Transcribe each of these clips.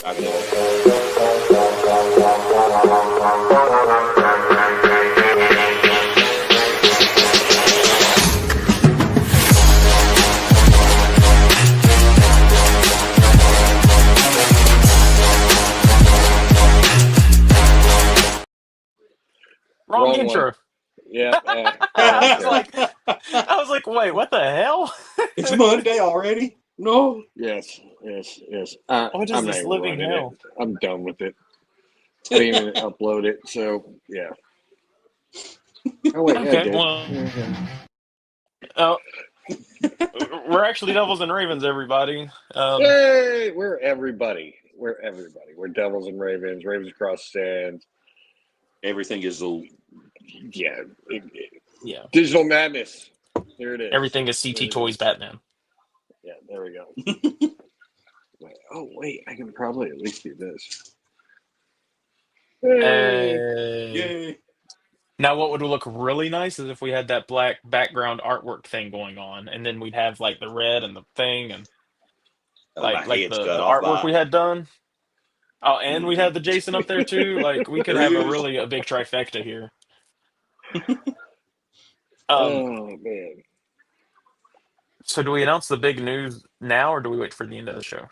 I know. Wrong Wrong intro. one. Yeah. I was like, wait, what the hell? It's Monday already. No. Yes. What is I'm this not even living running hell? it. I'm done with it. I didn't even upload it, so yeah. Oh wait, Okay, I did. well, Yeah. uh, we're actually Devils and Ravens, everybody. Yay! We're everybody. We're Devils and Ravens. Ravens across stands. Everything is a Yeah. Yeah, Digital madness. Here it is. everything is CT Toys Batman. Yeah, there we go. Wait, I can probably at least do this. Hey. yay. Now, what would look really nice is if we had that black background artwork thing going on, and then we'd have like the red and the thing, and My like head's cut the off artwork by. we had done. Oh, and we'd have the Jason up there too. Like we could There he have is. a big trifecta here. Oh man. So do we announce the big news now, or do we wait for the end of the show?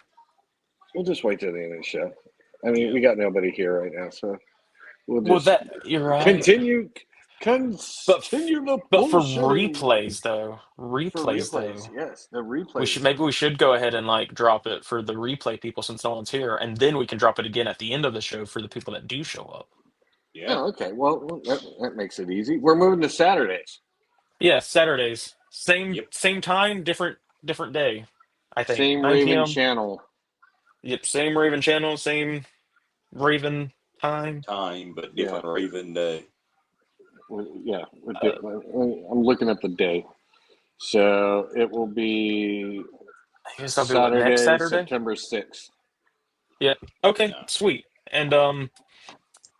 We'll just wait till the end of the show. I mean, we got nobody here right now, so we'll Well, just you're right. continue But the for bullshitting. replays though, Yes, the replays. we should go ahead and like drop it for the replay people since no one's here, and then we can drop it again at the end of the show for the people that do show up. Yeah. Oh, okay. Well, that makes it easy. We're moving to Saturdays. Yeah, Saturdays, Yep. same time, different day. I think Same 9 Raven p.m. channel. Yep, same Raven channel, same Raven time. Time, but different Raven day. Yeah, I'm looking at the day. So it will be I guess I'll be what, next Saturday, Saturday. September 6th. Yeah. Okay. Yeah. Sweet. And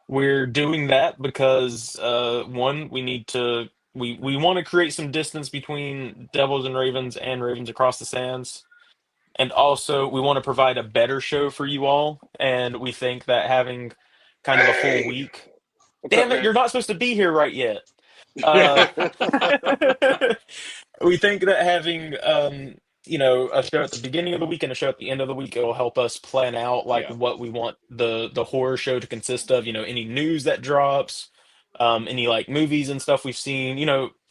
we're doing that because one, we need to we want to create some distance between Devils and Ravens across the sands. And also we want to provide a better show for you all. And we think that having kind of a full Hey! week. What's up, Damn it, man? you're not supposed to be here right yet. Uh we think that having a show at the beginning of the week and a show at the end of the week, it will help us plan out like Yeah. what we want the horror show to consist of, any news that drops, any like movies and stuff we've seen,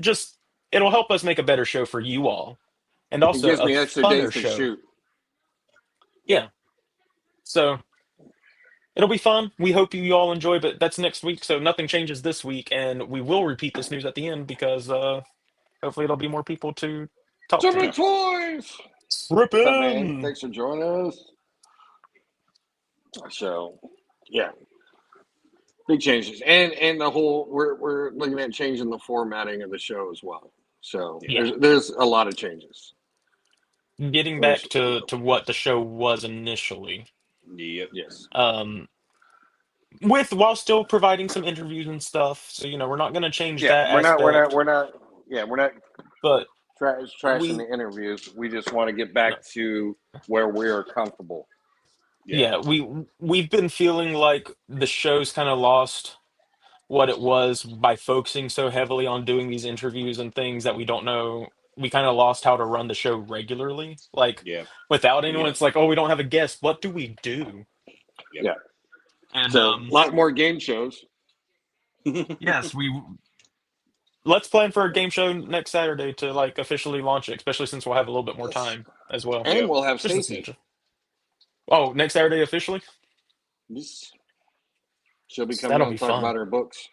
just it'll help us make a better show for you all, and It also gives a me extra days funner to show. shoot. Yeah, so it'll be fun. We hope you all enjoy, but that's next week, so nothing changes this week, and we will repeat this news at the end because hopefully there'll be more people to talk to. Jimmy Toys! Rip What's up, man? in! Thanks for joining us. So, yeah, big changes, and the whole we're looking at changing the formatting of the show as well. So Yeah. there's a lot of changes. Getting back to what the show was initially, Yep. Yes. while still providing some interviews and stuff. So we're not going to change Yeah, that we're not but trashing we the interviews. We just want to get back to where we're comfortable. yeah, we've been feeling like the show's kind of lost what it was by focusing so heavily on doing these interviews and things that we don't know. We kind of lost how to run the show regularly. Like Yeah. without anyone, Yeah. it's like, oh, we don't have a guest. What do we do? Yep. Yeah. And So a lot more game shows. yes, let's plan for a game show next Saturday to like officially launch it, especially since we'll have a little bit more time as well. And we'll have Just Stacy. Oh, next Saturday officially? Yes. She'll be coming That'll on be and talk fun. about her books.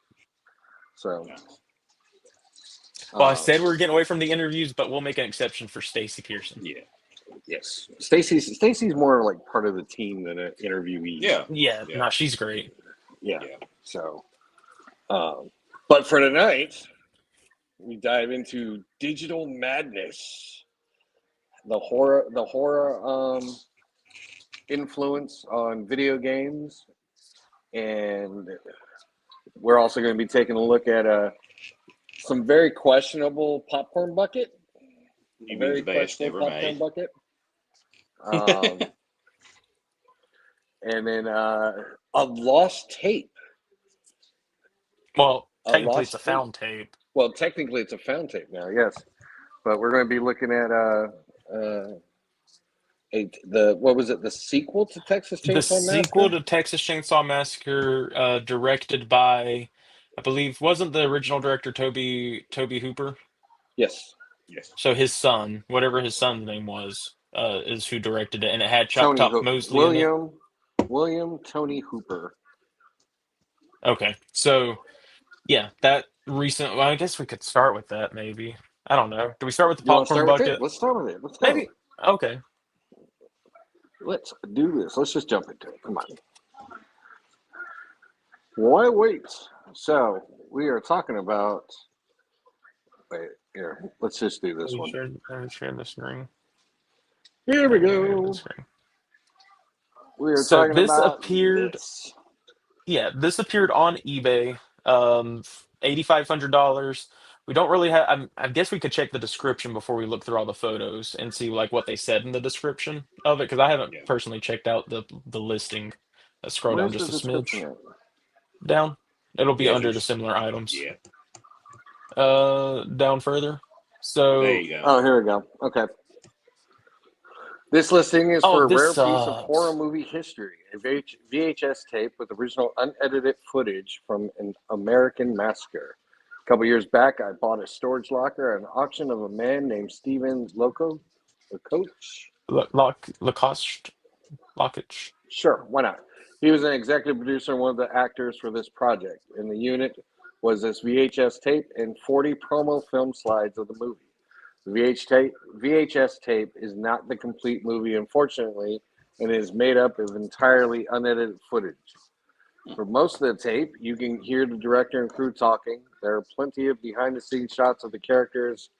So Well, I said we were getting away from the interviews, but we'll make an exception for Stacy Pearson. Yeah. Yes. Stacy's more like part of the team than an interviewee. Yeah, no, she's great. Yeah. So but for tonight, we dive into digital madness. The horror influence on video games, and we're also going to be taking a look at some very questionable popcorn bucket. The best ever made. Bucket. And then a lost tape. Well, A technically, lost it's a found tape. Well, technically, it's a found tape now, yes. But we're going to be looking at what was it? The sequel to Texas The Chainsaw sequel Massacre? to Texas Chainsaw Massacre, directed by, I believe, wasn't the original director Toby Hooper? Yes, Yes. So his son, whatever his son's name was, is who directed it, and it had Chop Tony Top Hooper. Mosley in it. William Tony Hooper. Okay, so yeah, that recent. Well, I guess we could start with that. Maybe, I don't know. Do we start with the You want to popcorn start with it? bucket? Let's start with it. Let's go. Maybe. Okay. Let's do this. Let's just jump into it. Come on. Why wait? So we are talking about. Wait here. Let's just do this one. Let me share the screen. Here we Share the go. screen. We are So talking this about appeared. this. Yeah, this appeared on eBay. $8,500. We don't really have. I guess we could check the description before we look through all the photos and see like what they said in the description of it, because I haven't Yeah. personally checked out the listing. Let's scroll down Where's the just a description smidge at? down. It'll be Yeah, under the just similar items. yeah. Down further. There So, you go. Oh, here we go. Okay. This listing is oh, for a this rare piece of horror sucks. movie history, a VHS tape with original unedited footage from an American Massacre. A couple years back, I bought a storage locker at an auction of a man named Steven Coach. Lacoste, Lockage. Sure, why not? He was an executive producer and one of the actors for this project. In the unit was this VHS tape and 40 promo film slides of the movie. The VHS tape is not the complete movie, unfortunately, and is made up of entirely unedited footage. For most of the tape, you can hear the director and crew talking. There are plenty of behind-the-scenes shots of the characters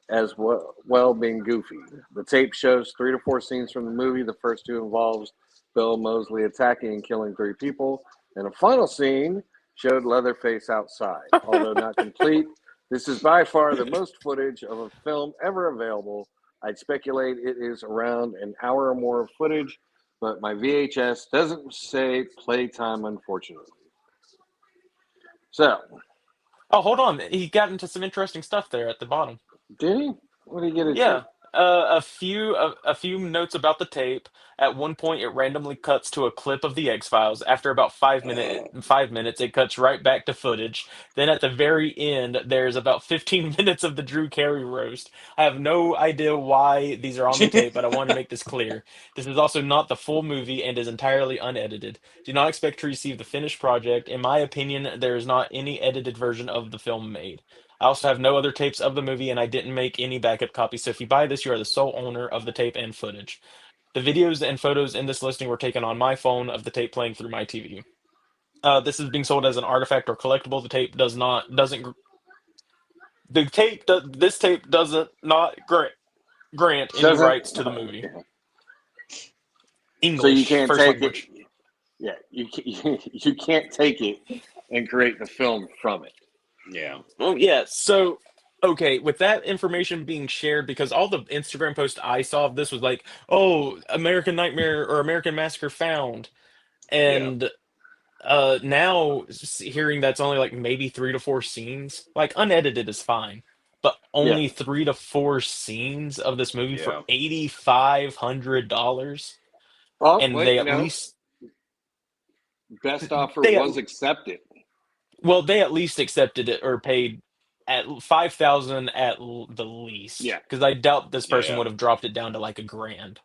as well being goofy. The tape shows 3 to 4 scenes from the movie. The first two involves Bill Moseley attacking and killing 3 people, and the final scene showed Leatherface outside. Although not complete, this is by far the most footage of a film ever available. I'd speculate it is around an hour or more of footage, but my VHS doesn't say playtime, unfortunately. So, Oh, hold on. He got into some interesting stuff there at the bottom. did he? What did he get into? Yeah. A few notes about the tape. At one point, it randomly cuts to a clip of the X Files. After about 5 minutes, it cuts right back to footage. Then at the very end, there's about 15 minutes of the Drew Carey roast. I have no idea why these are on the tape, but I want to make this clear. This is also not the full movie and is entirely unedited. Do not expect to receive the finished project. In my opinion, there is not any edited version of the film made. I also have no other tapes of the movie, and I didn't make any backup copies. So if you buy this, you are the sole owner of the tape and footage. The videos and photos in this listing were taken on my phone of the tape playing through my TV. This is being sold as an artifact or collectible. The tape doesn't the tape this tape doesn't not grant any Doesn't. rights to the movie. So you English can't first take it. language. Yeah, you can't take it and create the film from it. Yeah. Well, yeah. So, okay, with that information being shared, because all the Instagram posts I saw of this was like, "Oh, American Nightmare or American Massacre found," Yeah. and now hearing that's only like maybe 3 to 4 scenes, like unedited is fine, but Yeah. only 3 to 4 scenes of this movie for Yeah. $8,500, Oh and wait, they at no. least Best offer they was accepted. well, they at least accepted it or paid at 5,000 at the least. Yeah. Because I doubt this person Yeah. would have dropped it down to like $1,000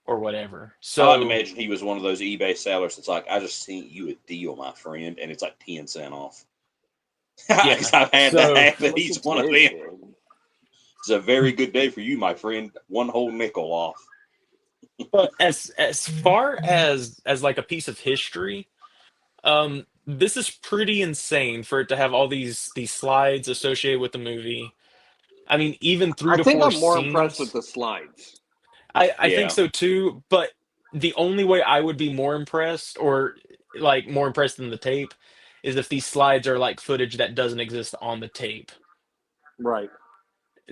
or whatever. I like to So imagine he was one of those eBay sellers that's like, I just sent you a deal, my friend, and it's like 10 cents off. yeah, Because I've had that so happen. He's one of them. It's a very good day for you, my friend. One whole nickel off. but as far as like a piece of history, this is pretty insane for it to have all these slides associated with the movie. I mean, even three I to think four I'm more impressed with scenes. the slides. I think Yeah. so too, but the only way I would be more impressed or like more impressed than the tape is if these slides are like footage that doesn't exist on the tape. Right.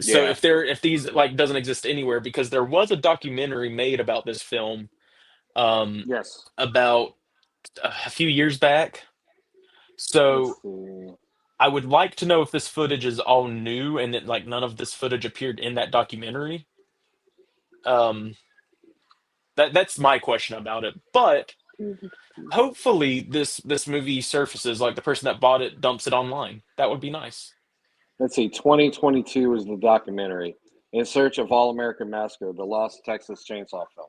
So Yeah. if these like doesn't exist anywhere, because there was a documentary made about this film Yes. about a few years back. Let's So see. I would like to know if this footage is all new and that like none of this footage appeared in that documentary. Um, that's my question about it. But hopefully this movie surfaces like the person that bought it dumps it online. That would be nice. Let's see. 2022 is the documentary. In Search of All American Massacre, the Lost Texas Chainsaw film.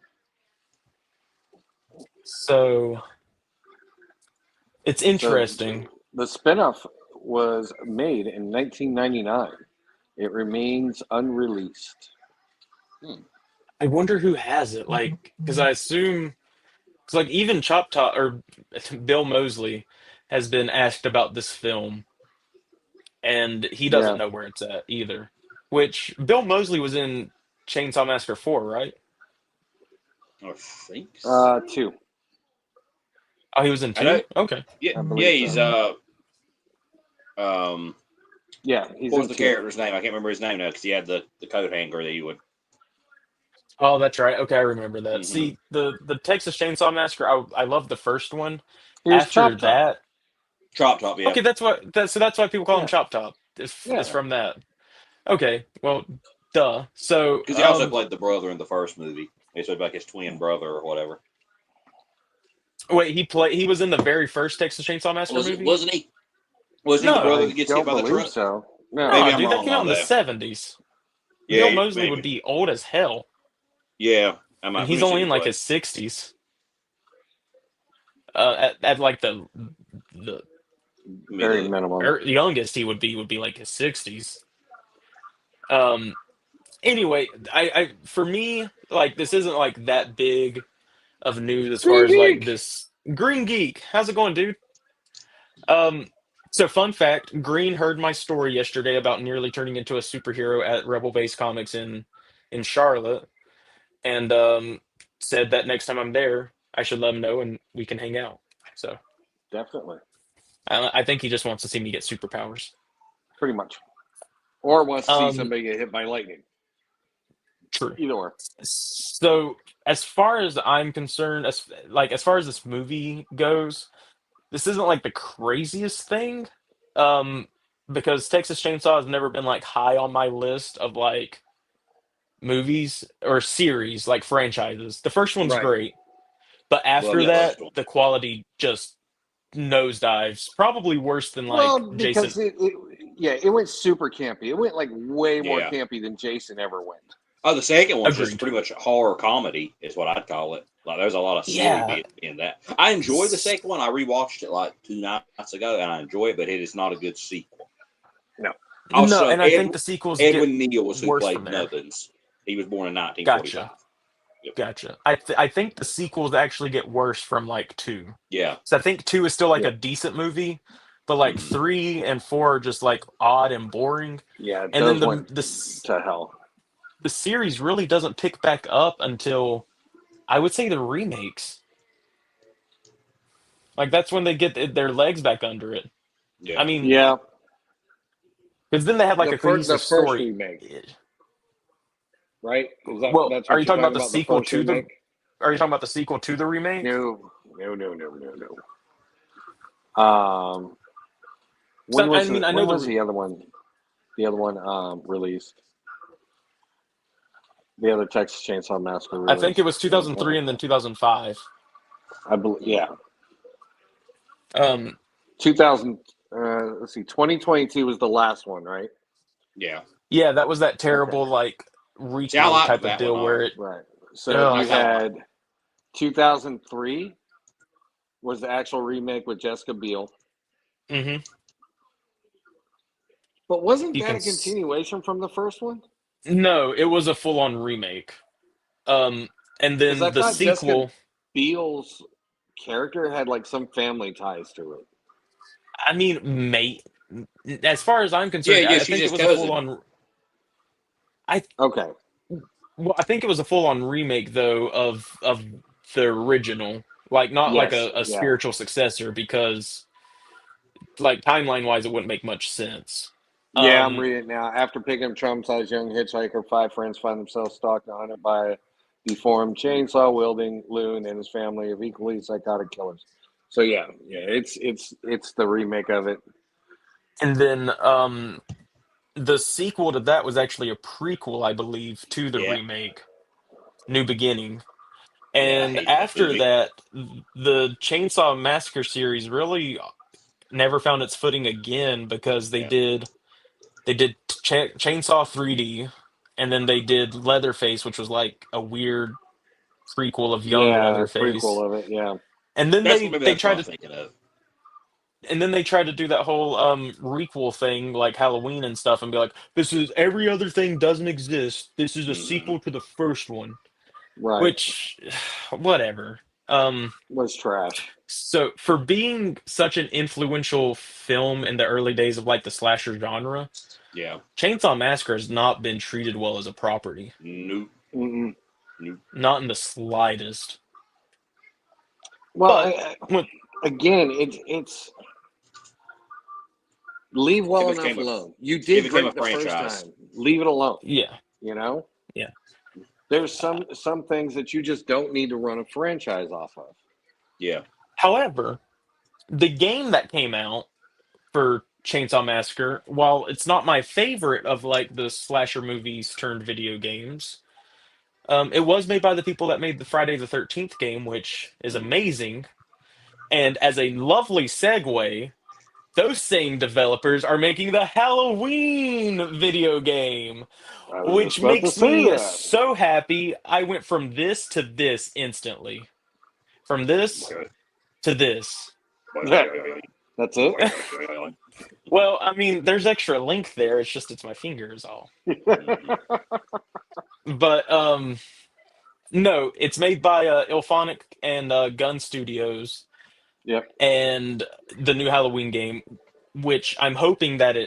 So it's So interesting. the spinoff was made in 1999. It remains unreleased. I wonder who has it. Like, because I assume, because like even Chop Top or Bill Mosley has been asked about this film, and he doesn't Yeah. know where it's at either. Which Bill Mosley was in Chainsaw Massacre 4, right? I think so. Two. Oh, he was in I know. 2? Okay. Yeah, I yeah. believe He's so. um. Yeah, he's What in was the two. character's name? I can't remember his name now because he had the coat hanger that you would. Oh, that's right. Okay, I remember that. Mm-hmm. See, the Texas Chainsaw Massacre, I love the first one. Here's After Chop Top. that, Chop Top, yeah. okay, that's why people call him Yeah. Chop Top. Is Yeah. from that. Okay, well, duh. So, Because he also played the brother in the first movie. He played like his twin brother or whatever. wait, he was in the very first Texas Chainsaw Massacre Was it? movie? Wasn't he? Was he the brother No, I that gets hit don't by the believe truck? so. No. Maybe no, I'm dude, that wrong came out on in the that. 70s. Bill Yeah, Mosley would maybe. be old as hell, Yeah, I and might. Let he's me see only if in he like played. his 60s. At like the Let me Very look. minimum. youngest he would be like his 60s. Um. Anyway, I for me like this isn't like that big of news as far Green as like Geek. this Green Geek. How's it going, dude? Um, so fun fact, Green heard my story yesterday about nearly turning into a superhero at Rebel Base Comics in Charlotte, and said that next time I'm there, I should let him know and we can hang out. So Definitely. I think he just wants to see me get superpowers. Pretty much. Or wants to see Um, somebody get hit by lightning. true. Either or. So as far as I'm concerned, as far as this movie goes, this isn't like the craziest thing. Um, because Texas Chainsaw has never been like high on my list of like movies or series, like franchises. The first one's Right. great, but Love after the that, first one. the quality just nosedives. Probably worse than like Well, Jason. because it went super campy. It went like way more Yeah. campy than Jason ever went. Oh, the second one's just Agreed. pretty much horror comedy, is what I'd call it. Like, there's a lot of silly Yeah. bits in that. I enjoy the second one. I rewatched it like 2 nights ago, and I enjoy it, but it is not a good sequel. No. No, Also, and I think the sequels get Edwin Neal was who worse from played there. Nubbins. He was born in 1945. Gotcha. Yep. Gotcha. I think the sequels actually get worse from like 2. Yeah. So I think 2 is still like Yeah. a decent movie, but like Mhm. 3 and 4 are just like odd and boring. Yeah, And then those went the to hell. the series really doesn't pick back up until I would say the remakes. Like that's when they get their legs back under it. I Yeah. mean, Yeah. because then they have like a The cohesive first story. remake, right? Well, That's are what you you're talking about talking the about? The sequel first to the? remake? Are you talking about the sequel to the remake? No. Um, So I mean, I know when was the other one? The other one released. The other Texas Chainsaw Massacre I think it released. was 2003 and then 2005. I believe. Yeah. Um, 2000. Let's see. 2022 was the last one, right? Yeah. yeah, that was that Okay. terrible like See, I remake liked type of that one deal all where right. it. Right. So Ugh. I you kind of like had 2003 was the actual remake with Jessica Biel. Hmm. But wasn't You that can. a continuation from the first one? No, it was a full-on remake. Um, and Because I then the thought Jessica sequel. Biel's character had like some family ties to it. I mean, mate. As far as I'm Yeah, concerned, yeah, I she's think it his was a cousin. full-on. I Okay. Well, I think it was a full-on remake though of the original, like not like Yes. a Yeah. spiritual successor because like timeline wise it wouldn't make much sense. Yeah, I'm Um, reading it now. After picking up traumatized young hitchhiker, five friends find themselves stalked and hunted by deformed, chainsaw-wielding loon and his family of equally psychotic killers. So yeah, it's the remake of it. And then the sequel to that was actually a prequel, I believe, to the Yeah. remake, New Beginning. Yeah, I And hate that after movie. that, the Chainsaw Massacre series really never found its footing again because Yeah. they did Chainsaw 3D, and then they did Leatherface, which was like a weird prequel of young Yeah, Leatherface. prequel of it. Yeah, And then Maybe they that's what tried I'm to thinking of. do that whole requel thing like Halloween and stuff and be like, this is every other thing doesn't exist. This is a Hmm. sequel to the first one. right. Which whatever. Um Was trash. so for being such an influential film in the early days of like the slasher genre, Yeah. Chainsaw Massacre has not been treated well as a property. Nope. Mm-mm. Nope. Not in the slightest. Well, But when, again, it's leave It well enough became a alone. You it did became a great the first franchise. time. Leave it alone. yeah, You know, yeah. there's some things that you just don't need to run a franchise off of. Yeah. However, the game that came out for Chainsaw Massacre, while it's not my favorite of like the slasher movies turned video games, it was made by the people that made the Friday the 13th game, which is Mm. amazing. And as a lovely segue, those same developers are making the Halloween video game, I was just which about to makes say me that. so happy. I went from this to this instantly. From this to this. That's it. Well, I mean, there's extra link there. It's my fingers all. But no, it's made by Ilphonic and Gun Studios, Yep. and the new Halloween game, which I'm hoping that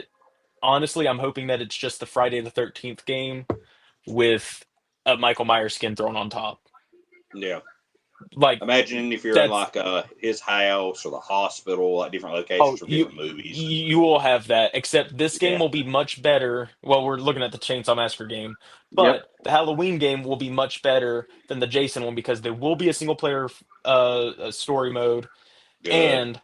it's just the Friday the 13th game with a Michael Myers skin thrown on top. Yeah. Like Imagine if you're in that's like his house or the hospital, like different locations oh from you different movies. you will have that, except this game Yeah. will be much better. Well, we're looking at the Chainsaw Massacre game, Yep. but the Halloween game will be much better than the Jason one because there will be a single player story mode, Good. and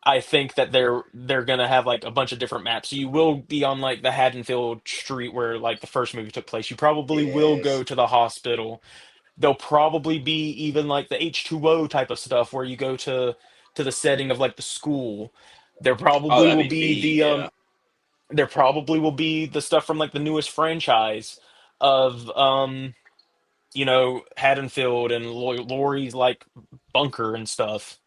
I think that they're gonna have like a bunch of different maps. So you will be on like the Haddonfield Street where like the first movie took place. You probably will go Yes. to the hospital. There'll probably be even like the H2O type of stuff where you go to the setting of like the school. There Oh, probably that'd will be be neat. the Yeah. stuff from like the newest franchise of Haddonfield and Laurie's like bunker and stuff.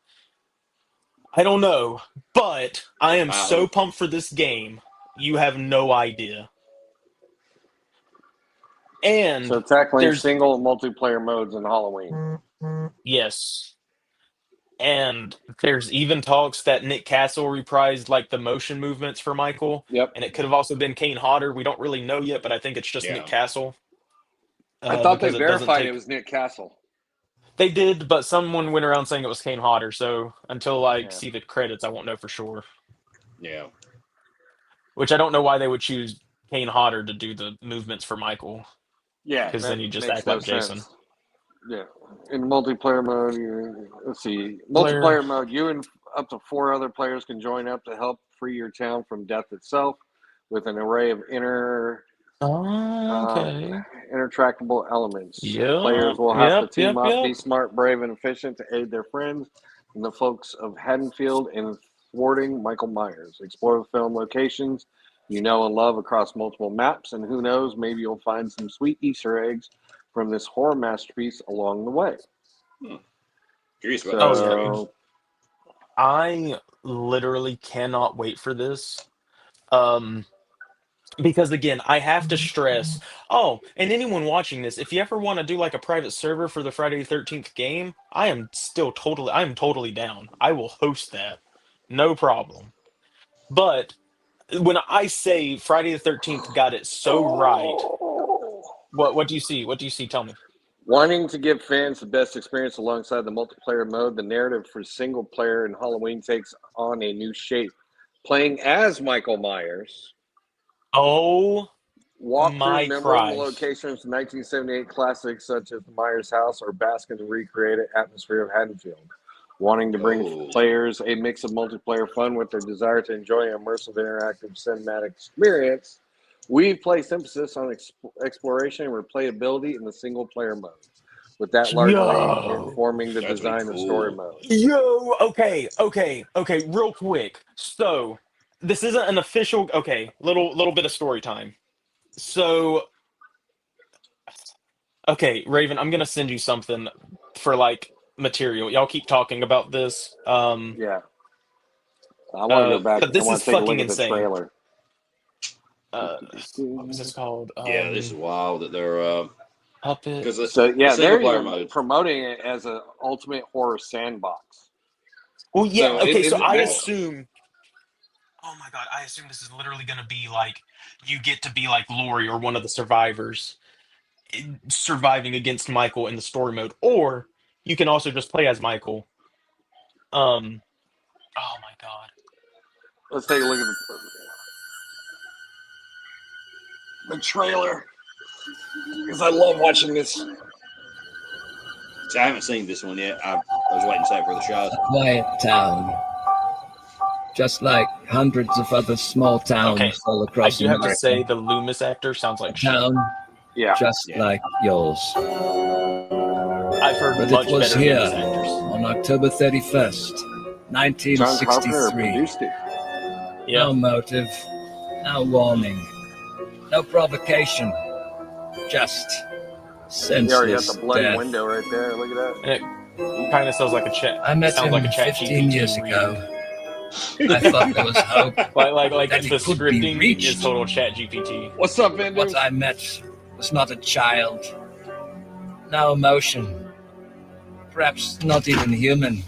I don't know, but I am I so hope. pumped for this game. You have no idea. So And tackling there's single multiplayer modes in Halloween. yes. And there's even talks that Nick Castle reprised like the motion movements for Michael, Yep. and it could have also been Kane Hodder. We don't really know yet, but I think it's just Nick Yeah. Castle I thought they because it doesn't verified it take. was Nick Castle. They did, but someone went around saying it was Kane Hodder. So until I Yeah. see the credits, I won't know for sure. Yeah. Which I don't know why they would choose Kane Hodder to do the movements for Michael, Yeah, because that then you just makes act no like Jason. sense. Yeah. In multiplayer mode, let's see. Player. Multiplayer mode, you and up to 4 other players can join up to help free your town from death itself with an array of uh, Okay. intertractable elements. Players Yep. will have to Yep. team Yep. up, Yep. be smart, brave, and efficient to aid their friends and the folks of Haddonfield in thwarting Michael Myers. Explore the film locations you know and love across multiple maps, and who knows, maybe you'll find some sweet Easter eggs from this horror masterpiece along the way. Hmm. Curious about Oh the Easter yeah. eggs. So, I literally cannot wait for this. Um, because again, I have to stress. Oh, and anyone watching this, if you ever want to do like a private server for the Friday the 13th game, I'm totally down. I will host that. No problem. But when I say Friday the 13th got it so right, what do you see? What do you see? Tell me. wanting to give fans the best experience alongside the multiplayer mode, the narrative for single player in Halloween takes on a new shape. Playing as Michael Myers, Oh Walk My through memorable Christ. locations from 1978 classics such as the Myers house or bask in the recreated atmosphere of Haddonfield. Wanting to bring players a mix of multiplayer fun with their desire to enjoy an immersive interactive cinematic experience, we've placed emphasis on exploration and replayability in the single-player mode, with that largely informing the design of story mode. Okay, real quick. So, this isn't an official. Okay, little bit of story time. So, okay, Raven, I'm gonna send you something for like material. Y'all keep talking about this. Yeah. I want to go back. But I this want is to take a look fucking at the insane. trailer. What was this called? Yeah, this is wild that they're Puppet. because the they're single player even mode. promoting it as an ultimate horror sandbox. Well, yeah. So Okay, so I that's- assume. Oh my god, I assume this is literally gonna be like you get to be like Lori or one of the survivors surviving against Michael in the story mode, or you can also just play as Michael. Oh my god. Let's take a look at the trailer, because I love watching this. See, I haven't seen this one yet. I was waiting to say it for the show. A quiet town, just like hundreds of other small towns Okay, all I across do have to America. say the Loomis actor sounds like shit. Town Yeah. just like yours. I've heard But much it was better here Loomis actors. on October 31st, John Carpenter 1963. produced it. Yeah. No motive, no warning, no provocation, just You already got senseless the bloody death. window right there. Look at that. And it kind of sounds like a chat. I met sounds him like a chat 15 GPT years reading. ago. I thought there was hope. Like that the he could be scripting reached. is total chat GPT. What's up, Vindu? What I met was not a child. No emotion. Perhaps not even human.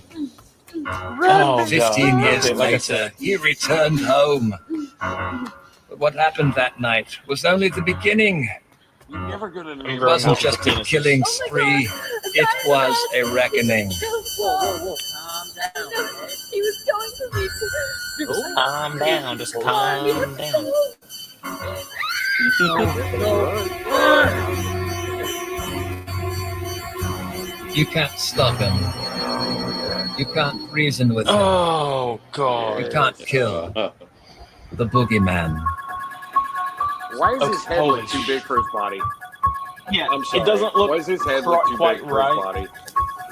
Oh, 15 God. years Okay, like I later, said. he returned home. But what happened that night was only the beginning. You never go to the It wasn't Most just a penises. killing spree. It was a reckoning. He was going to reach Just calm down. Just calm down. You can't stop him. You can't reason with him. Oh, You God. can't kill the boogeyman. Why is his Okay, head holy look too big for his body? Yeah, I'm sorry. it doesn't look Why is his head look too quite big for his body?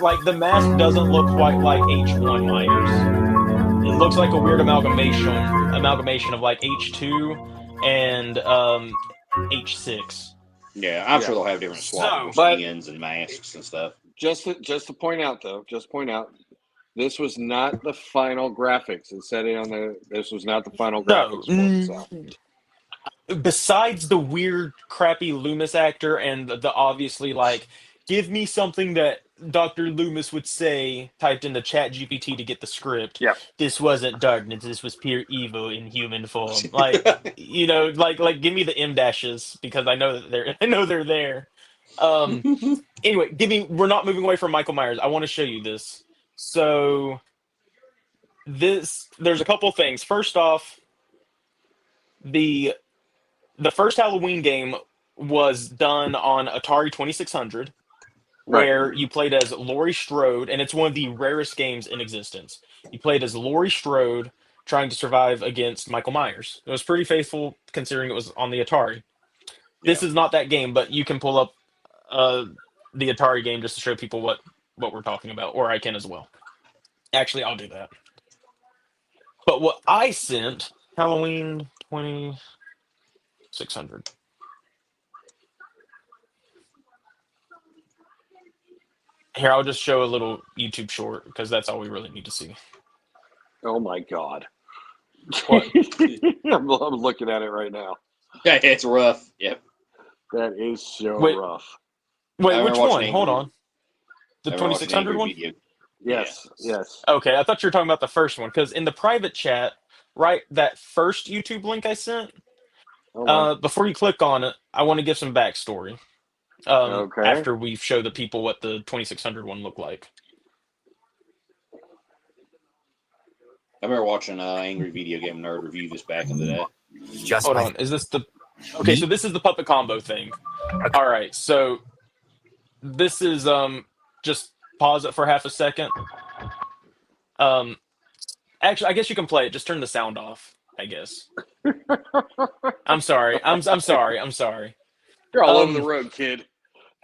like the mask doesn't look quite like H1 Myers. It looks like a weird amalgamation of like H2 and H6. Yeah, I'm sure they'll have different swappable but- skins and masks and stuff. Just to point out, though, this was not the final graphics. It said it on the. This was not the final No, graphics. For it, so. besides the weird, crappy Loomis actor and the obviously like, give me something that Dr. Loomis would say typed into Chat GPT to get the script. Yeah. This wasn't darkness. This was pure evil in human form. Like, like give me the M dashes because I know that they're there. Anyway, we're not moving away from Michael Myers. I want to show you this. So there's a couple things. First off, the first Halloween game was done on Atari 2600, where you played as Laurie Strode, and it's one of the rarest games in existence. You played as Laurie Strode trying to survive against Michael Myers. It was pretty faithful considering it was on the Atari. This is not that game, but you can pull up the Atari game just to show people what we're talking about, or I can as well. Actually, I'll do that. But what I sent, Halloween 2600. Here, I'll just show a little YouTube short because that's all we really need to see. Oh my God! What? I'm looking at it right now. Yeah, it's rough. Yep. That is so Wait. rough. Wait, I which remember watching one? Hold Angry- on. The I remember watching 2600 Angry one? Video. Yes. Okay, I thought you were talking about the first one because in the private chat, right, that first YouTube link I sent, before you click on it, I want to give some backstory. Okay. After we show the people what the 2600 one looked like. I remember watching Angry Video Game Nerd review this back in the day. Just Hold like on, is this the Okay, so this is the puppet combo thing. All right, so this is just pause it for half a second. Um, actually, I guess you can play it. Just turn the sound off. I guess. I'm sorry. I'm sorry. I'm sorry. You're all over the Um, road, kid.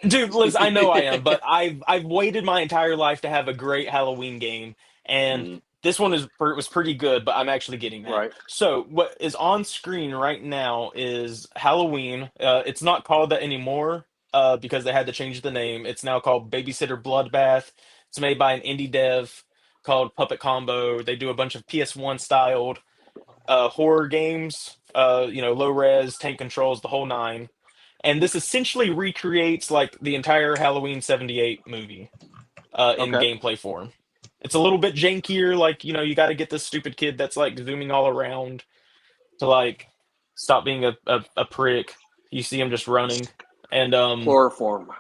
dude, Liz, I know I am, but I've waited my entire life to have a great Halloween game, and Mhm. this one was pretty good. But I'm actually getting that. Right. So what is on screen right now is Halloween. It's not called that anymore because they had to change the name. It's now called Babysitter Bloodbath. It's made by an indie dev called Puppet Combo. They do a bunch of PS1 styled horror games. Low res, tank controls, the whole nine. And this essentially recreates like the entire Halloween '78 movie in Okay. gameplay form. It's a little bit jankier, like you got to get this stupid kid that's like zooming all around to like stop being a prick. You see him just running, and Chloroform.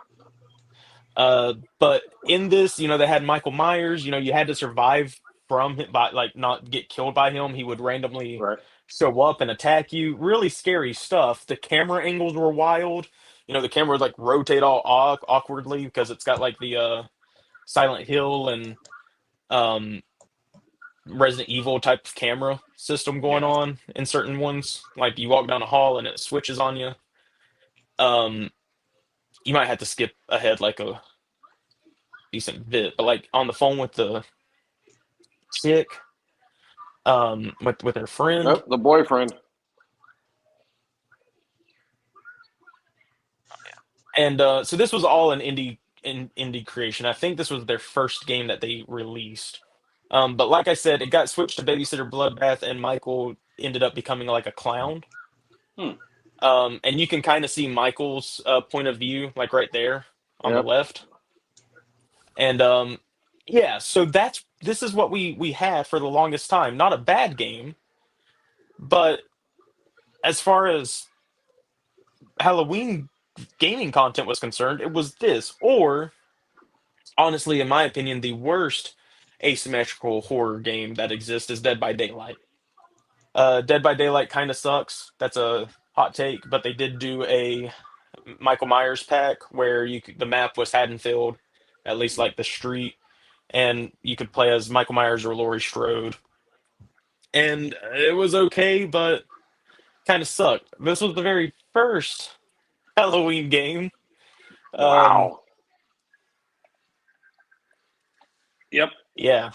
but in this, they had Michael Myers. You had to survive from him by like not get killed by him. He would randomly Right. show up and attack you. Really scary stuff. The camera angles were wild. The camera would like rotate all awkwardly because it's got like the Silent Hill and um Resident Evil type of camera system going Yeah. on in certain ones. Like you walk down a hall and it switches on you. Um, you might have to skip ahead like a decent bit, but like on the phone with the chick, with her friend. Oh, the boyfriend. And so this was all an indie creation. I think this was their first game that they released. But like I said, it got switched to Babysitter Bloodbath, and Michael ended up becoming like a clown. Hmm. And you can kind of see Michael's point of view, like right there on the Yep. left. And yeah, so this is what we had for the longest time. Not a bad game, but as far as Halloween gaming content was concerned, it was this, or honestly, in my opinion, the worst asymmetrical horror game that exists is Dead by Daylight. Dead by Daylight kind of sucks. That's a hot take, but they did do a Michael Myers pack where the map was Haddonfield, at least like the street, and you could play as Michael Myers or Laurie Strode, and it was okay, but kind of sucked. This was the very first Halloween game. Um, Wow. Yep. yeah,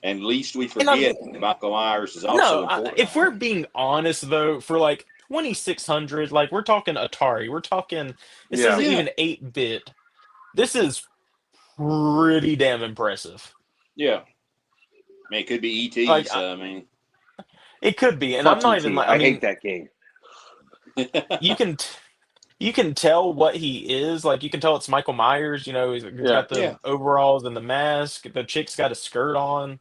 And least we and I forget, Michael Myers is no, also important. if we're being honest though, for like 2600, like we're talking Atari, we're talking this Yeah. isn't Yeah. even 8-bit. This is pretty damn impressive. Yeah. I mean, it could be E.T., Like so, I mean. it could be, and Fuck I'm not E.T. even like I I hate mean that game. you can you can tell what he is. Like you can tell it's Michael Myers. He's Yeah. got the Yeah. overalls and the mask. The chick's got a skirt on,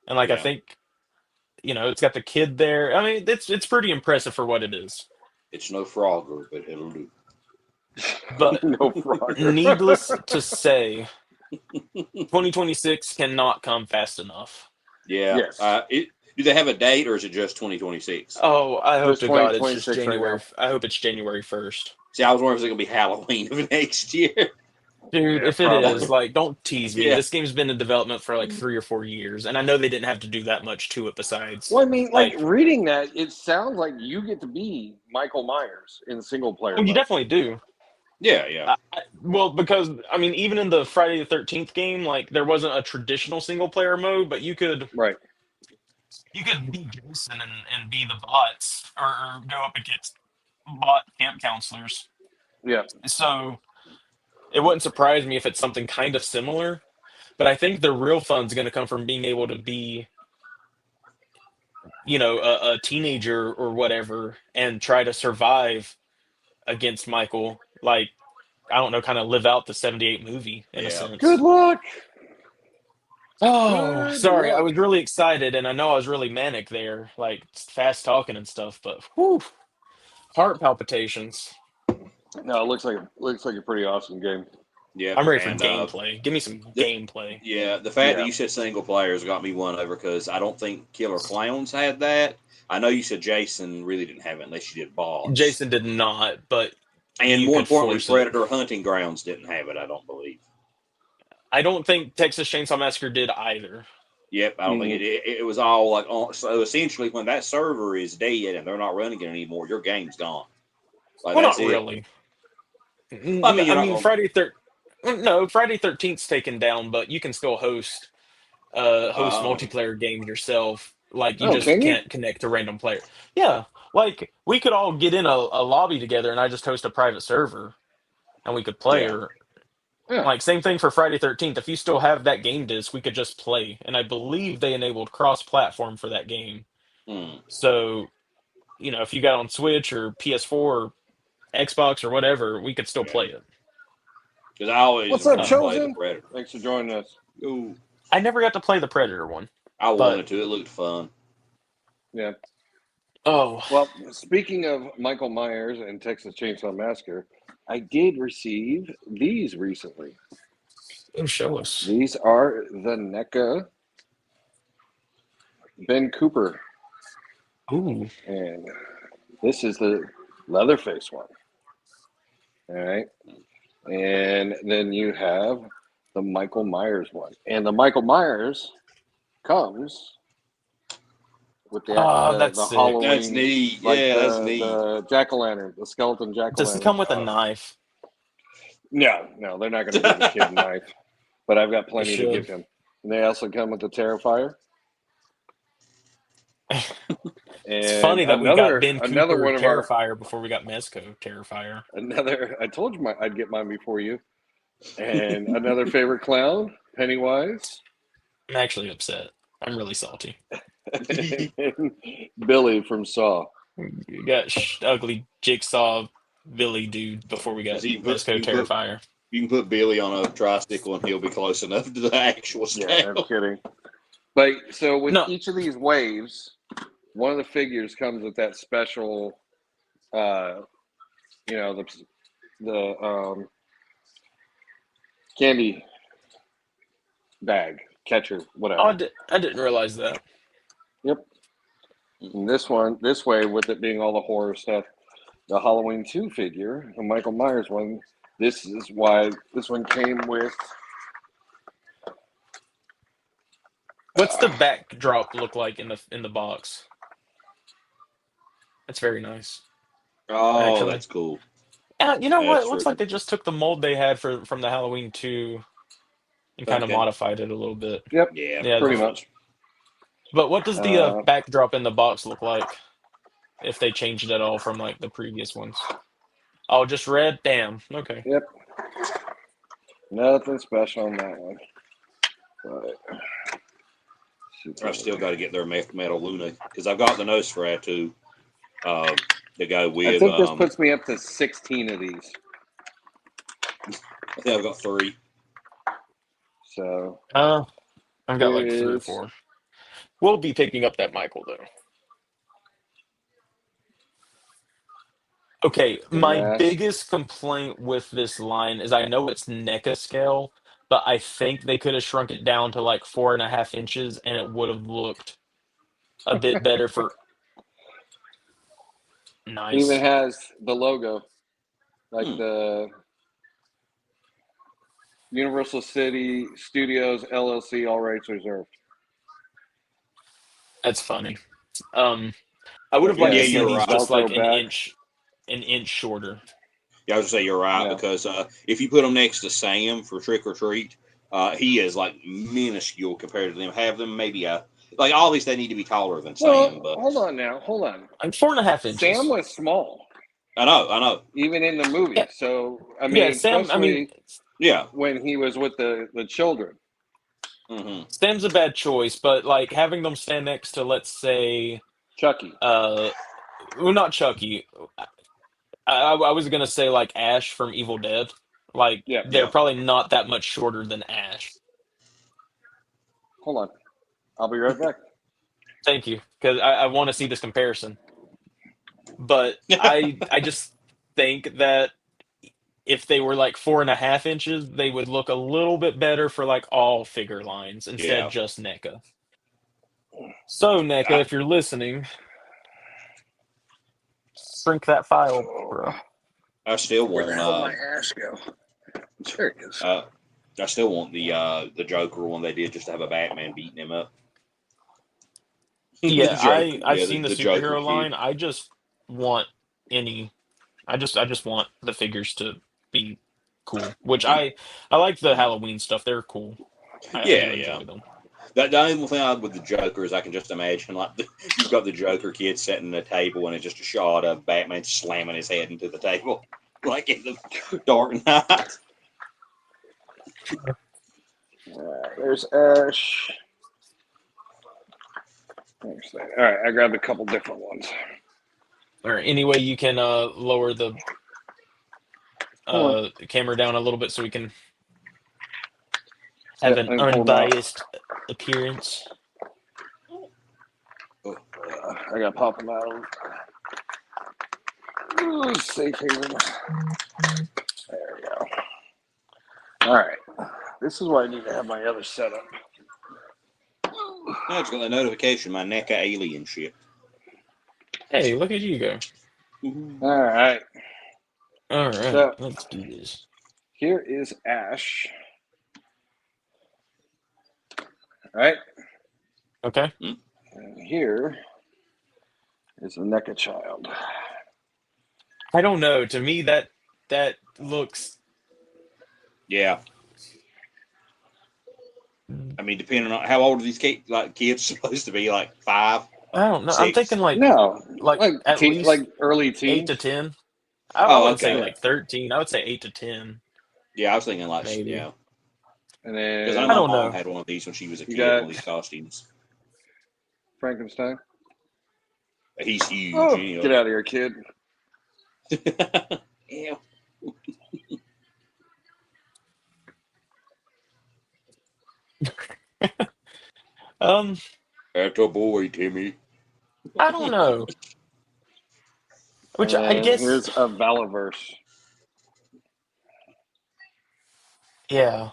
and like I Yeah. think it's got the kid there. I mean, it's pretty impressive for what it is. It's no Frogger, but it'll do. But No Frogger. needless to say, 2026 cannot come fast enough. Yeah. Yes. Do they have a date, or is it just 2026? Oh, I hope Just to God it's just 2026 right January. now. I hope it's January 1st. See, I was wondering if it's going to be Halloween of next year. Dude, Yeah, if it probably. is, like, don't tease me. Yeah. This game's been in development for like 3 or 4 years, and I know they didn't have to do that much to it besides. Well, I mean, like Like, reading that, it sounds like you get to be Michael Myers in single player. well, you mode. definitely do. Yeah, yeah. Well, because I mean, even in the Friday the 13th game, like there wasn't a traditional single player mode, but Right. you could be Jason and be the bots or go up against bot camp counselors. Yeah. So it wouldn't surprise me if it's something kind of similar. But I think the real fun's going to come from being able to be, a teenager or whatever, and try to survive against Michael. Like, I don't know, kind of live out the '78 movie in a Yeah. sense. Good luck. Oh, Good sorry. I luck. was really excited, and I know I was really manic there, like fast talking and stuff. But whew, heart palpitations. No, it looks like a pretty awesome game. Yep. I'm ready for And gameplay. Give me some gameplay. yeah, the fact that Yeah. you said single players got me one over because I don't think Killer Clowns had that. I know you said Jason really didn't have it unless you did bots. Jason did not, but And you more could importantly, force it. Predator Hunting Grounds didn't have it, I don't believe. I don't think Texas Chainsaw Massacre did either. Yep, I don't think it was all like on. So essentially, when that server is dead and they're not running it anymore, your game's gone. Like Well, that's not it. really. I mean, you're not gonna, Friday 13th's taken down, but you can still host multiplayer game yourself. Like you Oh, just can you? can't connect to random player. Yeah, like we could all get in a lobby together, and I just host a private server, and we could play. Yeah. Or Yeah. like same thing for Friday 13th. If you still have that game disc, we could just play. And I believe they enabled cross-platform for that game. mm, So if you got on Switch or PS4 or Xbox or whatever, we could still play it. because I always What's up, wanted to play the Chosen? Predator. Thanks for joining us. Ooh, I never got to play the Predator one. I But- wanted to. It looked fun. Yeah. Oh, Well, speaking of Michael Myers and Texas Chainsaw Massacre, I did receive these recently. show us. These are the NECA Ben Cooper, Ooh. and this is the Leatherface one. All right. And then you have the Michael Myers one. And the Michael Myers comes with the That's sick. Halloween. That's neat. Like Yeah, that's the, neat. the jack-o'-lantern, the skeleton jack-o'-lantern. Does he come with a knife? No, they're not going to give the kid a knife. But I've got plenty to should. give him. And they also come with the Terrifier. It's funny that we got Ben another Cooper one of our Terrifier before we got Mezco Terrifier. I told you I'd get mine before you. And another favorite clown, Pennywise. I'm actually upset. I'm really salty. And Billy from Saw. You got ugly Jigsaw Billy dude before we got Does he put- Mezco you put- Terrifier. You can put Billy on a tricycle and he'll be close enough to the actual scale. Yeah, I'm kidding. But so with No. each of these waves, one of the figures comes with that special, the candy bag catcher, whatever. Oh, I didn't realize that. Yep. And this way, with it being all the horror stuff, the Halloween 2 figure, the Michael Myers one, this is why this one came with. What's the backdrop look like in the box? That's very nice. Oh, Actually. that's cool. You know what? That's It looks true. like they just took the mold they had from the Halloween 2 and kind of Okay. modified it a little bit. Yep. Yeah, Pretty much. But what does the Uh, backdrop in the box look like? If they changed it at all from like the previous ones? Oh, just red? Damn. Okay. Yep. Nothing special on that one. But I've still got to get their Metal Luna because I've got the Nosferatu to go with. I think this puts me up to 16 of these. I think I've got 3. So I've got like 3 or Is- 4. We'll be picking up that Michael though. Okay, my Yes. biggest complaint with this line is I know it's NECA scale, but I think they could have shrunk it down to like 4.5 inches and it would have looked a bit better for it nice. even has the logo, like the Universal City Studios LLC, all rights reserved. That's funny. I would have liked Yeah, to see you're these right. just like Velcro an inch shorter. Yeah, I was gonna say you're right Yeah. because if you put him next to Sam for Trick or Treat, he is like minuscule compared to them. Have them maybe like obviously they need to be taller than Sam, Well, but hold on now. Hold on. Like 4.5 inches. Sam was small, I know, even in the movie. Yeah. So, I mean, Yeah, Sam. I especially mean, yeah. when he was with the children. Mm-hmm. Sam's a bad choice, but like having them stand next to, let's say, Chucky. well, not Chucky. I was gonna say like Ash from Evil Dead. Like Yeah. they're Yeah. probably not that much shorter than Ash. Hold on. I'll be right back. Thank you, because I want to see this comparison. But I just think that if they were like 4.5 inches, they would look a little bit better for like all figure lines instead Yeah. just NECA. So NECA, if you're listening, shrink that file, bro. I still Where the want. hell did my ash go? There it is. I still want the Joker one they did just to have a Batman beating him up. Yeah, I've yeah, seen the Joker superhero kid. line. I just want any. I just want the figures to be cool. Which I like the Halloween stuff. They're cool. I Yeah, do yeah. enjoy them. The only thing I with the Joker is I can just imagine like you've got the Joker kid sitting at a table and it's just a shot of Batman slamming his head into the table like in the Dark Knight. There's Ash. There's that. All right, I grabbed a couple different ones. Or any way you can lower the camera down a little bit so we can have an unbiased appearance. I gotta pop them out. Ooh, safe haven. There we go. All right, this is why I need to have my other setup. I just got the notification my NECA alien ship. Hey, look at you go. All right. All right, So, let's do this. Here is Ash. All right. Okay. And here is a NECA child. I don't know. To me, that looks. Yeah. I mean, depending on how old are these kids supposed to be, like 5. I don't know. 6? I'm thinking like at least like early teens. 8 to 10. I wouldn't say okay. like 13. I would say 8 to 10. Yeah, I was thinking like Maybe. yeah. And Because then I know my mom had one of these when she was a kid. One of these costumes. Frankenstein. He's huge. Oh, anyway. get out of here, kid. Yeah. That's a boy, Timmy. I don't know. Which I guess here's a Valaverse. yeah.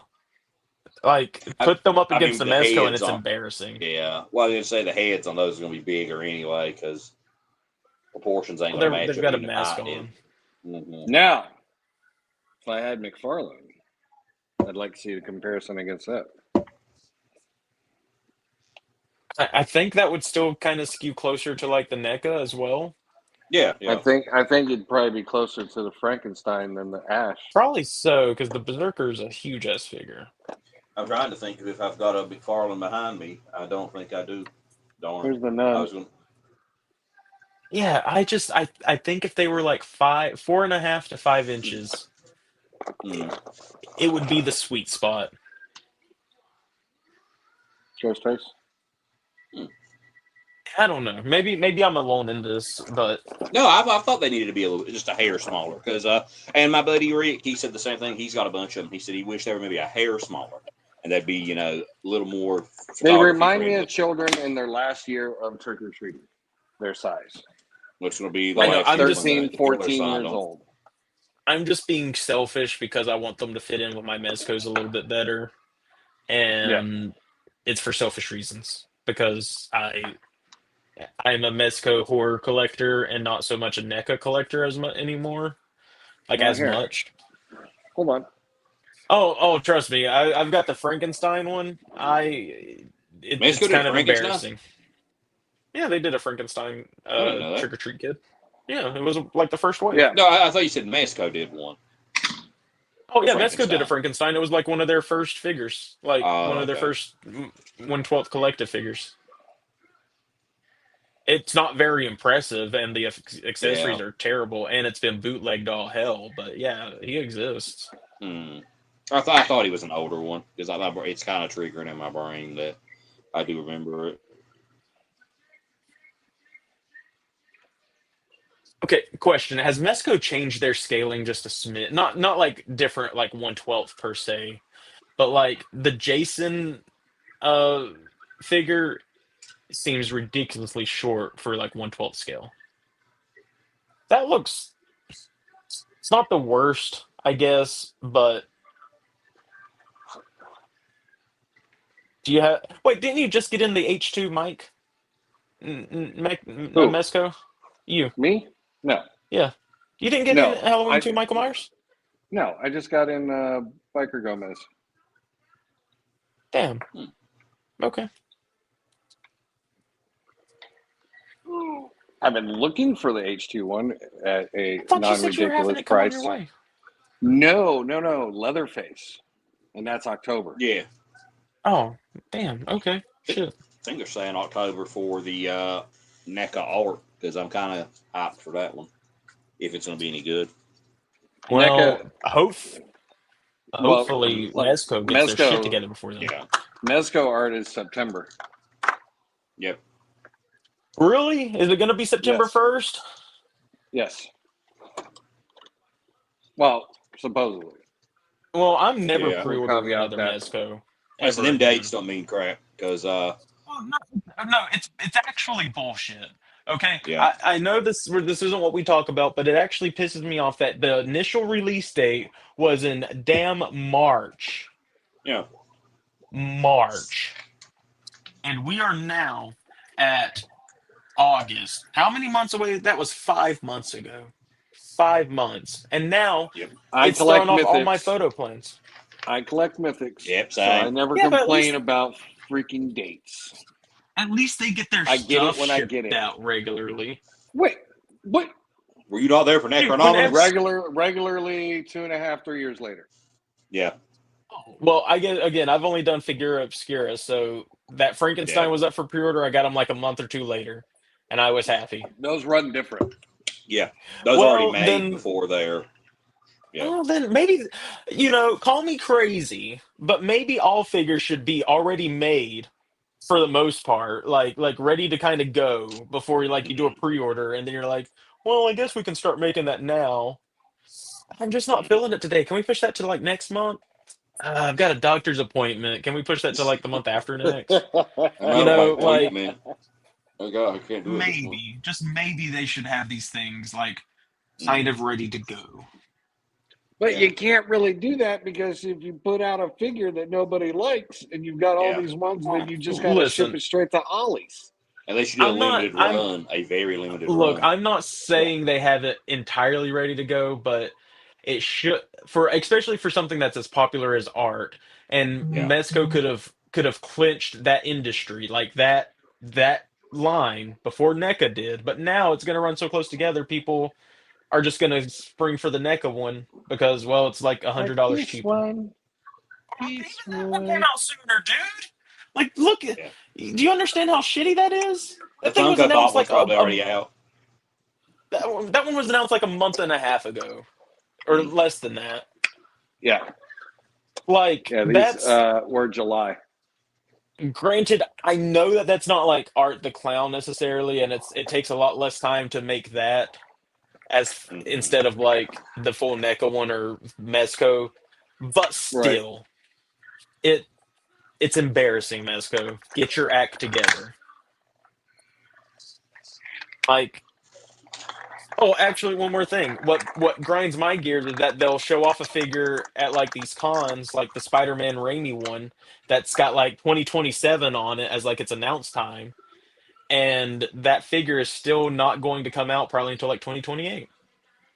Like put them up against the Mezco and it's heads embarrassing. Yeah. Well, I was gonna say the heads on those are gonna be bigger anyway because proportions ain't gonna match. They've got a mask on. Mm-hmm. Now, if I had McFarlane, I'd like to see the comparison against that. I think that would still kind of skew closer to like the NECA as well. Yeah. I think it'd probably be closer to the Frankenstein than the Ash. Probably so, because the Berserker is a huge ass figure. I'm trying to think if I've got a McFarlane behind me. I don't think I do. Darn. Here's the nun. Yeah, I think if they were like 4.5 to 5 inches, it would be the sweet spot. Ghost face. I don't know. Maybe I'm alone in this, but no, I thought they needed to be just a hair smaller because and my buddy Rick, he said the same thing. He's got a bunch of them. He said he wished they were maybe a hair smaller and that'd be a little more. They remind me of children in their last year of trick or treating. Their size, which will be like 13, 14 years old. I'm just being selfish because I want them to fit in with my Mezcos a little bit better, and it's for selfish reasons because I'm a Mezco horror collector and not so much a NECA collector as much anymore. Much. Hold on. Oh, trust me. I've got the Frankenstein one. It's kind of embarrassing. Yeah, they did a Frankenstein Trick or Treat Kid. Yeah, it was like the first wave. Yeah. No, I thought you said Mezco did one. Oh yeah, Mezco did a Frankenstein. It was like one of their first figures, like one of their first 1/12 collective figures. It's not very impressive, and the accessories are terrible, and it's been bootlegged all hell. But yeah, he exists. I thought he was an older one because I thought it's kind of triggering in my brain that I do remember it. Okay, question: has Mezco changed their scaling just a smidge? Not like different, like 1/12 per se, but like the Jason figure seems ridiculously short for like 1/12 scale. That looks. It's not the worst. I guess. But do you have? Wait, didn't you just get in the H2, Mike? Who? Mesco? You? Me? No. Yeah. You didn't get in No. Halloween 2, Michael Myers? No, I just got in Biker Gomez. Damn. Okay. I've been looking for the H2 one at a I thought you said you were having non-ridiculous it come on price. your way. No, Leatherface, and that's October. Yeah. Oh, damn. Okay. Shit. I think they're saying October for the NECA art because I'm kind of hyped for that one. If it's going to be any good. Well, NECA, hopefully like Mezco gets their shit Mezco, together before then. Yeah. Mezco art is September. Yep. Really? Is it going to be September Yes. 1st? Yes. Well, supposedly. Well, I'm never Yeah. pre-ordering Caveat another that. Mezco. So them dates don't mean crap because Well, no, it's actually bullshit. Okay, Yeah. I know this isn't what we talk about, but it actually pisses me off that the initial release date was in damn March. yeah. March, and we are now at August. How many months away? That was 5 months ago. 5 months, and now I it's collect throwing off all my mythics. photo plans. I collect mythics. Yep, So same. I never Yeah, but at complain least- about freaking dates. At least they get their I get it stuff when I shipped get it. out regularly. Wait, what? Were you not there for Dude, Necronomicon? Regularly 2.5, 3 years later. Yeah. Well, I get again. I've only done Figura Obscura, so that Frankenstein Yeah. was up for pre-order. I got them like a month or two later, and I was happy. Those run different. Yeah. Those Well, already made then- before they're. Yeah. Well, then maybe call me crazy, but maybe all figures should be already made for the most part, like ready to kind of go before you do a pre-order, and then you're like, well, I guess we can start making that now. I'm just not feeling it today. Can we push that to like next month? I've got a doctor's appointment. Can we push that to like the month after next? Man. Oh God, I can't do it. Maybe, just maybe they should have these things like kind of ready to go. But Yeah. you can't really do that because if you put out a figure that nobody likes and you've got all Yeah. these ones, then you just got to Listen. ship it straight to Ollie's. Unless you do a I'm not- limited run, a very limited Look, run. I'm not saying they have it entirely ready to go, but it should especially for something that's as popular as art. And Yeah. Mezco could have clinched that industry like that line before NECA did, but now it's going to run so close together. People are just going to spring for the NECA one because, well, it's like $100 cheaper. One. Even that one came out sooner, dude. Like, look, Yeah. do you understand how shitty that is? The That thing was Funko Pop announced was like probably already out. that one was announced like a month and a half ago, or less than that. Yeah. Like, Yeah, these that's were July. granted. I know that that's not like Art the Clown necessarily, and it takes a lot less time to make that as instead of like the full NECA one or Mezco, but still, it's embarrassing. Mezco, get your act together. Like, oh, actually, one more thing. What grinds my gears is that they'll show off a figure at like these cons, like the Spider-Man Raimi one, that's got like 2027 on it as like its announced time, and that figure is still not going to come out probably until like 2028,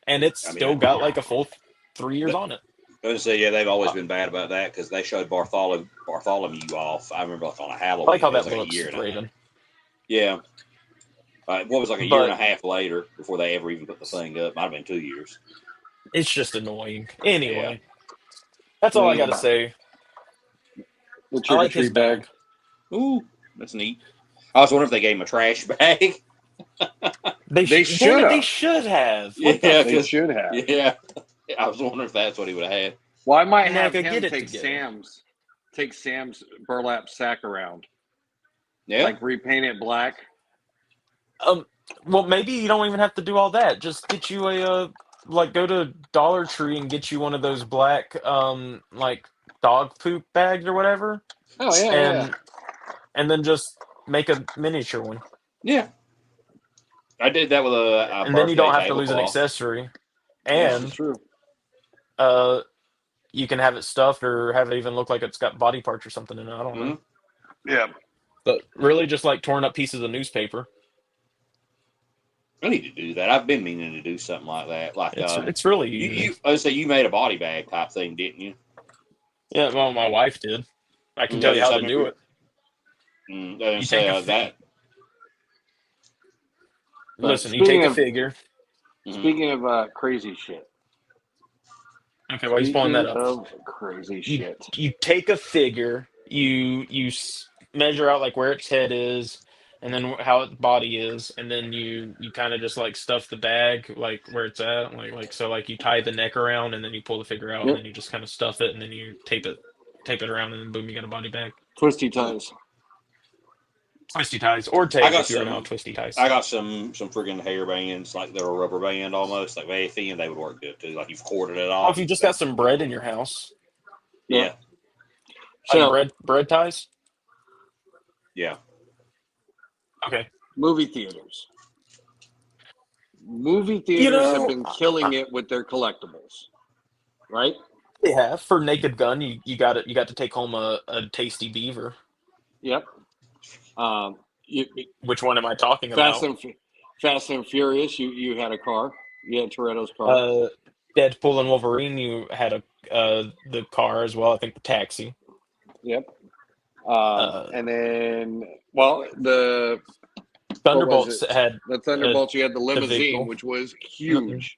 and it's still got like a full 3 years on it. I was gonna say, yeah, they've always been bad about that because they showed Bartholomew off. I remember on a Halloween. I like how it was that a looks, year and a half. Raven. Yeah. What was like a year and a half later before they ever even put the thing up? Might have been 2 years. It's just annoying. Anyway, that's all I got to say. The I trick or like his treat bag. Ooh, that's neat. I was wondering if they gave him a trash bag. They They should. should They have. should have. Yeah, They should have. Yeah. I was wondering if that's what he would have had. Well, I might have Nigga, him get it take together. Sam's burlap sack around, Yeah. like repaint it black. Well, maybe you don't even have to do all that. Just get you a go to Dollar Tree and get you one of those black like dog poop bags or whatever, Oh yeah, and then just make a miniature one, Yeah. I did that with a and then you don't have to birthday lose an tablecloth. accessory. This And is true. You can have it stuffed or have it even look like it's got body parts or something in it. I don't know. Yeah. But really just like torn up pieces of newspaper. I need to do that. I've been meaning to do something like that. Like It's really easy. I say you made a body bag type thing, didn't you? Yeah, well, my wife did. I can Mm, tell I you just- how I to do remember- it. I was gonna You say take a that. Listen, you Speaking take a of- figure. Mhm. Speaking of crazy shit. Okay, while he's pulling that Speaking up. of crazy You shit. you take a figure, measure out like where its head is, and then how its body is, and then you kind of just like stuff the bag like where it's at, like so like you tie the neck around, and then you pull the figure out, and Yep. then you just kind of stuff it, and then you tape it around, and then boom, you got a body bag. Twisty ties. Twisty ties or I tape got if you're some- not twisty ties. I got some friggin' hair bands, like they're a rubber band almost, like very thin. They would work good too. Like you've corded it Oh, off. if you just got some bread in your house, Yeah, like So, bread ties. yeah. Okay. movie theaters. Movie theaters have been killing it with their collectibles, right? They have for Naked Gun. You got it. You got to take home a tasty beaver. Yep. You, Which one am I talking Fast about? Fast and Furious. You had a car. You had Toretto's car. Deadpool and Wolverine. You had the car as well. I think the taxi. Yep. Uh, And then, well, the Thunderbolts it? had the Thunderbolts. You had the vehicle. limousine, which was huge.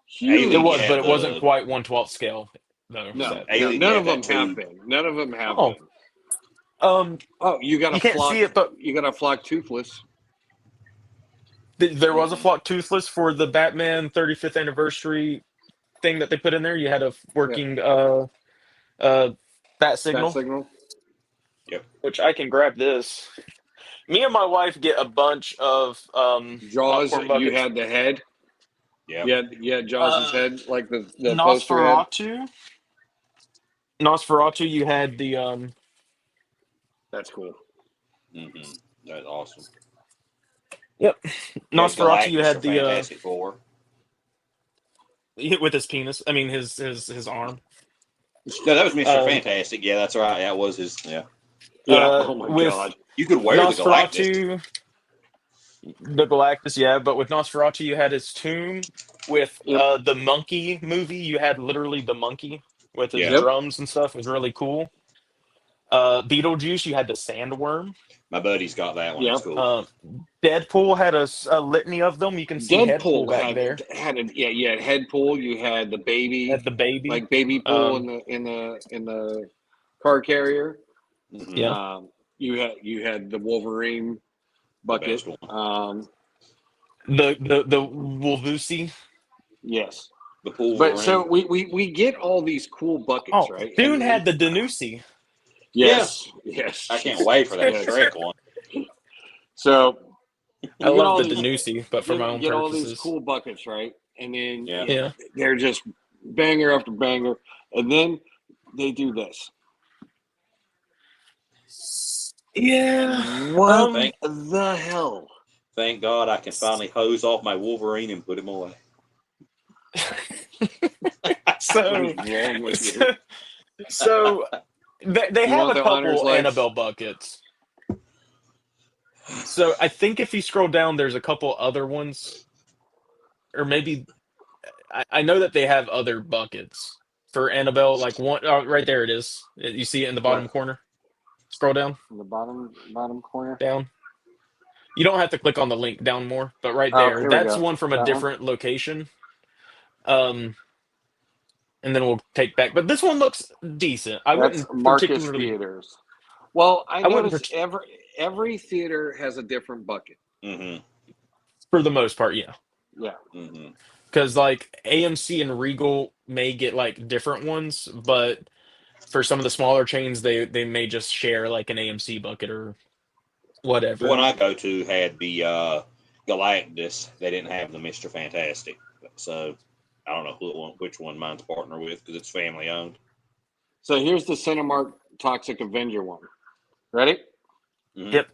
Huge. Alien it was, had but it wasn't the- quite 1/12 scale though. No, so- Alien none had of them that have too. been. None of them have Oh. been. Oh, You got you a can't flock. see it, but You got a flock toothless. there was a flock toothless for the Batman 35th anniversary thing that they put in there. You had a working bat signal, Bat signal. which I can grab this. Me and my wife get a bunch of Jaws. popcorn buckets. You had the head. Yeah. You had Jaws' head, like the poster head. Nosferatu, you had the That's cool. Mm-hmm. That's awesome. Yep. You had Nosferatu, you Galactus had for the Fantastic Four. with his penis. I mean his arm. No, that was Mr. Uh, Fantastic. Yeah, that's right. That was his. Yeah, Oh my with god. you could wear the Galactus. The Galactus, yeah, but with Nosferatu, you had his tomb. With Yep. the monkey movie, you had literally the monkey with his Yeah. drums and stuff. It was really cool. Beetlejuice, you had the sandworm. My buddy's got that one. Yeah. It's cool. Deadpool had a litany of them. You can see Headpool back there. You had Headpool. You had the baby, Had the baby. like baby pool in the car carrier. Mhm. Yeah. You had the Wolverine bucket. The best The Wolvusi. Yes. The pool. But so we get all these cool buckets, Oh, right? Dune And- had the Danusi. Yes. Yes. I can't wait for that Yes. Shrek one. So I you get all love the these- Danusi, but for you my own get all purposes. these cool buckets, right? And then Yeah. Yeah. they're just banger after banger, and then they do this. Yeah. What Thank- the hell? Thank God I can finally hose off my Wolverine and put him away. So, What is wrong with you? so they You have want a the honors couple legs? Annabelle buckets. So I think if you scroll down, there's a couple other ones, or maybe I know that they have other buckets for Annabelle. Like one, oh, right there it is. You see it in the bottom What? corner. Scroll down, In the bottom corner. down. You don't have to click on the link down more, but right Oh, there, here we that's go. one from a That one? different location. And then we'll take back. But this one looks decent. I That's wouldn't Marcus particularly. Theaters. Well, I wouldn't noticed every theater has a different bucket. Mm-hmm. For the most part, yeah. Yeah. Mm-hmm. Because like AMC and Regal may get like different ones, but for some of the smaller chains, they may just share like an AMC bucket or whatever. The one I go to had the Galactus. They didn't have the Mr. Fantastic. So I don't know which one mine's partner with because it's family owned. So here's the Cinemark Toxic Avenger one. Ready? Mhm. Yep.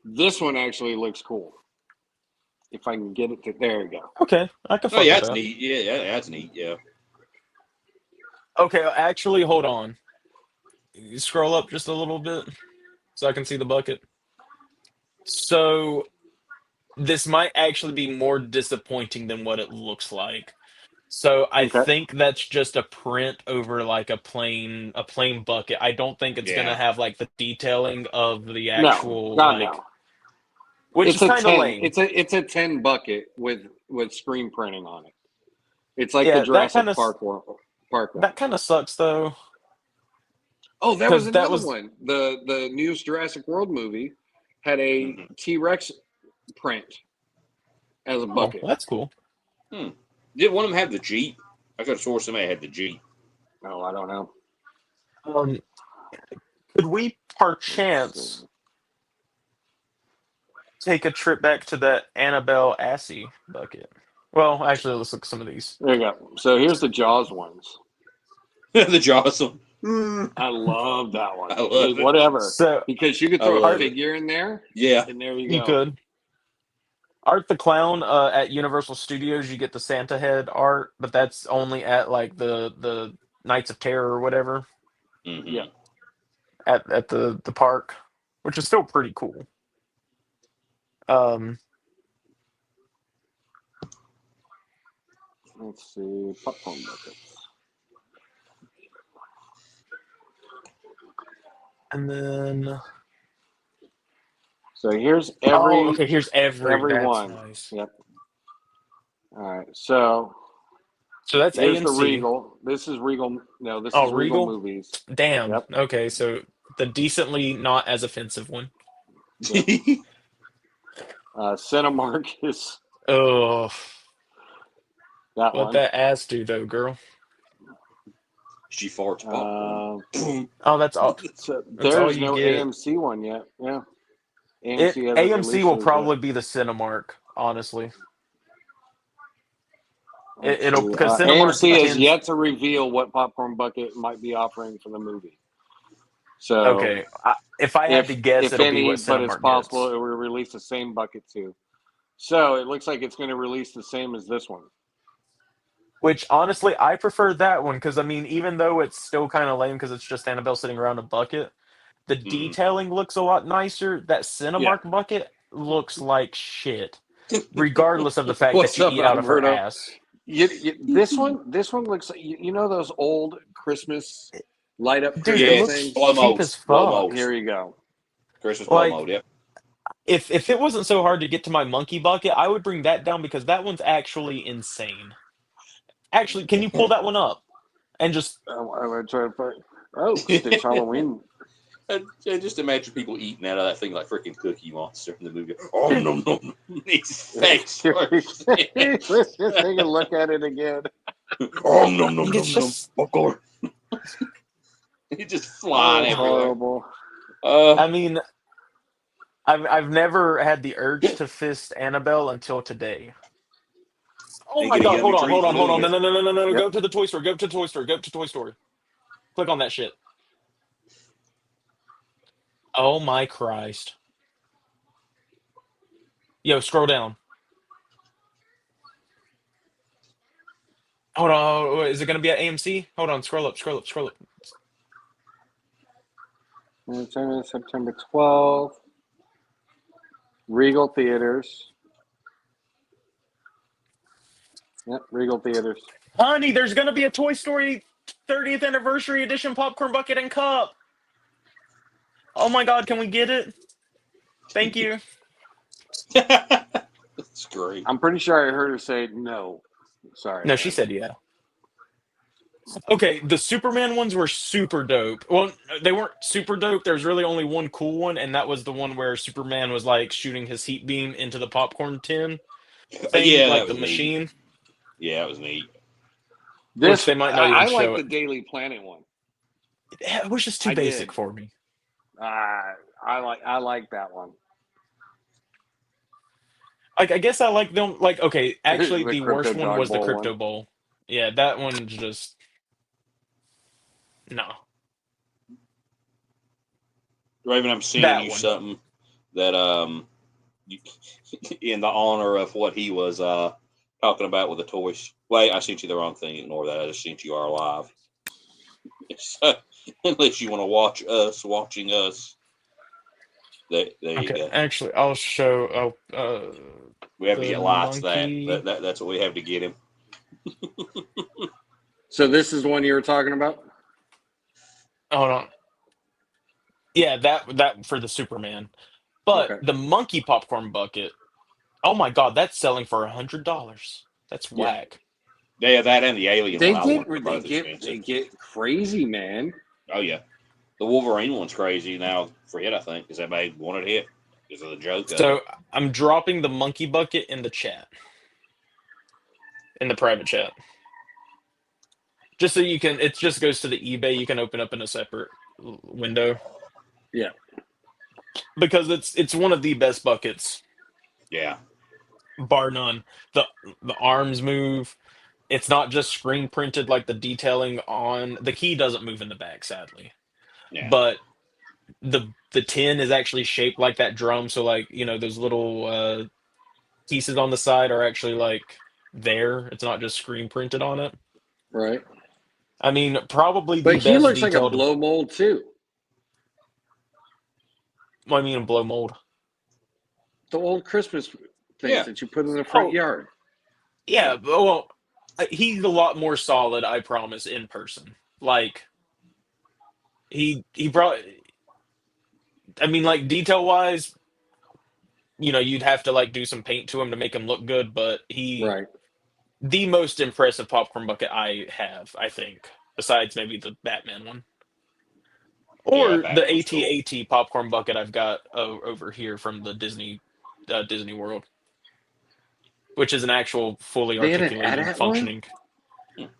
This one actually looks cool. If I can get it to there we go. Okay, I can. Oh Fuck yeah, with that's that. neat. Yeah, that's neat. Yeah. Okay, actually, hold on. You scroll up just a little bit so I can see the bucket. So this might actually be more disappointing than what it looks like. So I Okay. think that's just a print over like a plain bucket. I don't think it's gonna Yeah. have like the detailing of the No, actual God like, no. which It's is a kind of 10. lame. It's a 10 bucket with screen printing on it. It's like the Yeah, Jurassic Park one. that kind of sucks though, Oh, that was because that another was one. The newest Jurassic World movie had a Mhm. T-Rex print as a oh, bucket. that's cool. Did one of them have the Jeep? I could have swore somebody had the Jeep. Oh, I don't know. Um, could we perchance take a trip back to that Annabelle Assy bucket? Well, actually, let's look at some of these. There you go. So here's the Jaws ones. The Jaws one. I love that one. I love Hey, it. whatever. So Because you could I throw a love it. figure in there, Yeah. and there you you go. could. Art the Clown at Universal Studios, you get the Santa head art, but that's only at like the Nights of Terror or whatever Mhm. Yeah. at the park, which is still pretty cool. Um, Let's see. Popcorn buckets. and then So here's oh, okay, here's every that's one. nice. Yep. All right. So So that's here's the AMC. Regal. This is Regal. No, this Oh, is Regal Regal. Movies. Damn. Yep. Okay, so the decently not as offensive one. Yep. Cinemark is Oh, that what one. that ass do though, girl? She farts popcorn. Boom. Oh, that's all. So That's all there's you no get. AMC one yet. Yeah. AMC hasn't AMC released will theirs probably yet. be the Cinemark, honestly. Let's It'll see. because Cinemark AMC has tends. yet to reveal what popcorn bucket might be offering for the movie. So Okay, if I had to guess, if it'll be any, what but it's Cinemark possible gets. it will release the same bucket too. So it looks like it's going to release the same as this one. Which honestly, I prefer that one because I mean, even though it's still kind of lame because it's just Annabelle sitting around a bucket, the Mhm. detailing looks a lot nicer. That Yeah. Cinemark bucket looks like shit, regardless of the fact that What's you up, eat out of her Alberto? ass. This one looks like you know those old Christmas light up Dude, it Christmas looks Yes. things. Blow cheap modes. as Blow fuck. modes. Here you go. Christmas blow Like, mode. Yep. if it wasn't so hard to get to my monkey bucket, I would bring that down because that one's actually insane. Actually, can you pull that one up and just I'm gonna try to find. Oh, Stitch Halloween. I just imagine people eating out of that thing like freaking Cookie Monster in the movie. Oh no no! His face. Let's just take a look at it again. Oh no no no it's no! just Popcorn. He's just Oh, flying it's everywhere. horrible. I mean, I've never had the urge to fist Annabelle until today. Oh and my get a god, yummy hold on, treat hold for on, hold doing on. No, it. no, no, no, no, no. Yep. Go to the toy store. Go to Toy Store. Go to Toy Store. Click on that shit. Oh my Christ. Yo, scroll down. Hold on. Is it going to be at AMC? Hold on. Scroll up. Scroll up. Scroll up. September 12th. Regal Theaters. Yep, Regal Theaters. Honey, there's going to be a Toy Story 30th anniversary edition popcorn bucket and cup. Oh my god, can we get it? Thank you. That's great. I'm pretty sure I heard her say no. Sorry. No, she said yeah. Okay, the Superman ones were super dope. Well, they weren't super dope. There's really only one cool one, and that was the one where Superman was like shooting his heat beam into the popcorn tin thing, Yeah, like that the was neat. machine. Yeah, it was neat. Which they might not even I show like the it. Daily Planet one. It was just too I basic did. for me. I like that one. Like, I guess I like them. Like, okay, actually, The the worst Crypto one Dog was the Bowl Crypto one. Bowl. Yeah, that one just no. Raven, I'm sending That you one. something that you, in the honor of what he was talking about with the toys. Wait, I sent you the wrong thing. Ignore that. I just sent you our live. So, unless you want to watch us watching us, there you Okay, go. actually, I'll show. We have to The get lights. monkey. That's what we have to get him. So this is the one you were talking about? Hold on. Yeah, that for the Superman. But Okay. the monkey popcorn bucket. Oh my God, that's selling for $100. That's Yeah. whack. Yeah, that and the alien one. I want. They're They both expensive. get crazy, man. Oh yeah, the Wolverine one's crazy now. For it, I think, because everybody wanted it because of the joke of So it. I'm dropping the monkey bucket in the chat, in the private chat, just so you can. It just goes to the eBay. You can open up in a separate window. Yeah. Because it's one of the best buckets, Yeah, bar none. The the arms move. It's not just screen printed like the detailing on the key doesn't move in the back, sadly. yeah, But the tin is actually shaped like that drum, so like, those little pieces on the side are actually like there. It's not just screen printed on it. Right. I mean, probably But the he best looks like a detailed. blow mold too. Well, I mean, a blow mold. The old Christmas things yeah. that you put in the front Oh, yard. yeah. Well, he's a lot more solid, I promise, in person. Like he probably. I mean, like detail wise, you'd have to like do some paint to him to make him look good. But Right. the most impressive popcorn bucket I have, I think, besides maybe the Batman one. Yeah, Or the Batman's cool. AT-AT popcorn bucket I've got over here from the Disney World, which is an actual fully They had an articulated, AT-AT one? functioning.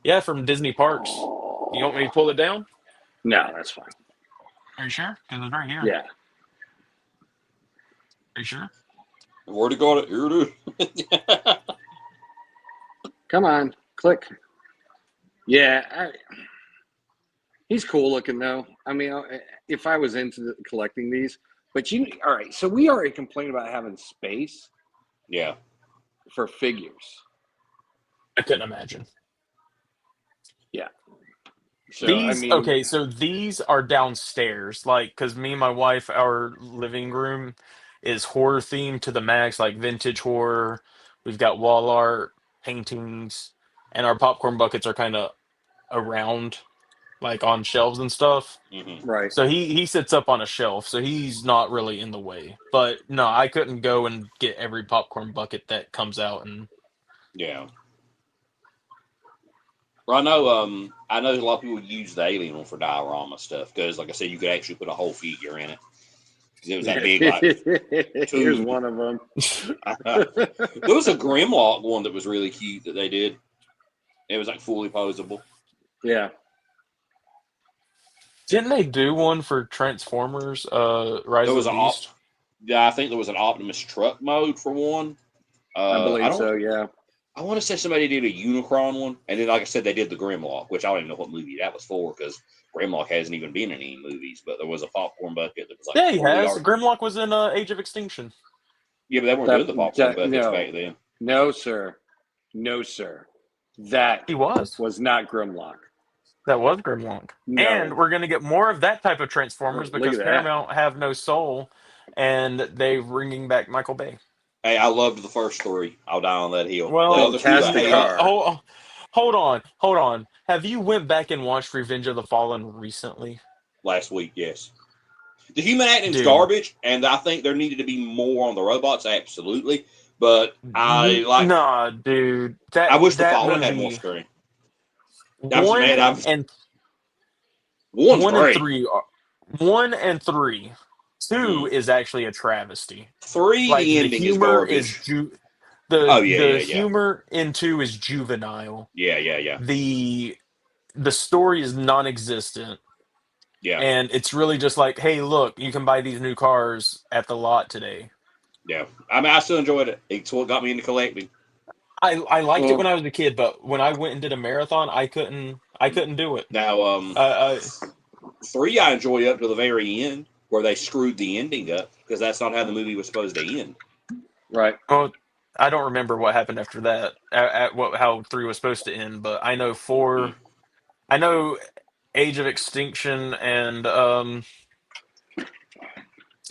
Yeah, from Disney Parks. You want me to pull it down? No, that's fine. Are you sure? Because it's right here. Yeah. Are you sure? I've already got it. Here it is. Come on. Click. Yeah. He's cool looking though. I mean, if I was into collecting these, but all right. So we already complained about having space Yeah, for figures. I couldn't imagine. Yeah. So I These mean, okay, so these are downstairs, like because me and my wife, our living room is horror themed to the max, like vintage horror. We've got wall art, paintings, and our popcorn buckets are kind of around, like on shelves and stuff. right. So he sits up on a shelf, so he's not really in the way. But no, I couldn't go and get every popcorn bucket that comes out, and yeah. Well, I know a lot of people use the alien one for diorama stuff because, like I said, you could actually put a whole figure in it. 'Cause it was that big, like Here's tube. one of them. There was a Grimlock one that was really cute that they did. It was like fully posable. Yeah. didn't they do one for Transformers, Rise There of was the Beast? Yeah, I think there was an Optimus truck mode for one. I I believe don't. so. Yeah. I want to say somebody did a Unicron one, and then, like I said, they did the Grimlock, which I don't even know what movie that was for because Grimlock hasn't even been in any movies. But there was a popcorn bucket that was like Yeah, he fully has. art. Grimlock was in Age of Extinction. Yeah, but they weren't doing the popcorn buckets back then. No, sir. No, sir. That He was. was not Grimlock. That was Grimlock. No. And we're going to get more of that type of Transformers Look because at that. Paramount have no soul, and they're bringing back Michael Bay. Hey, I loved the first three. I'll die on that hill. Well, the other two, fantastic I hate. car. hold on. Have you went back and watched Revenge of the Fallen recently? Last week, yes. The human acting's Dude. garbage, and I think there needed to be more on the robots, absolutely. But I like. Nah, dude. I wish the that Fallen had more movie. screen. One and One's one great. and three. 1 and 3. 2 Mm. is actually a travesty. 3, Like the the ending is humor is garbage. the humor in 2 is juvenile. Yeah. The story is non-existent. Yeah. And it's really just like, hey, look, you can buy these new cars at the lot today. Yeah. I mean, I still enjoyed it. It's what got me into collecting. I liked it when I was a kid, but when I went and did a marathon, I couldn't do it. Now, 3 I enjoy up to the very end where they screwed the ending up because that's not how the movie was supposed to end. Right. Well, I don't remember what happened after that, how 3 was supposed to end, but I know 4. I know Age of Extinction, and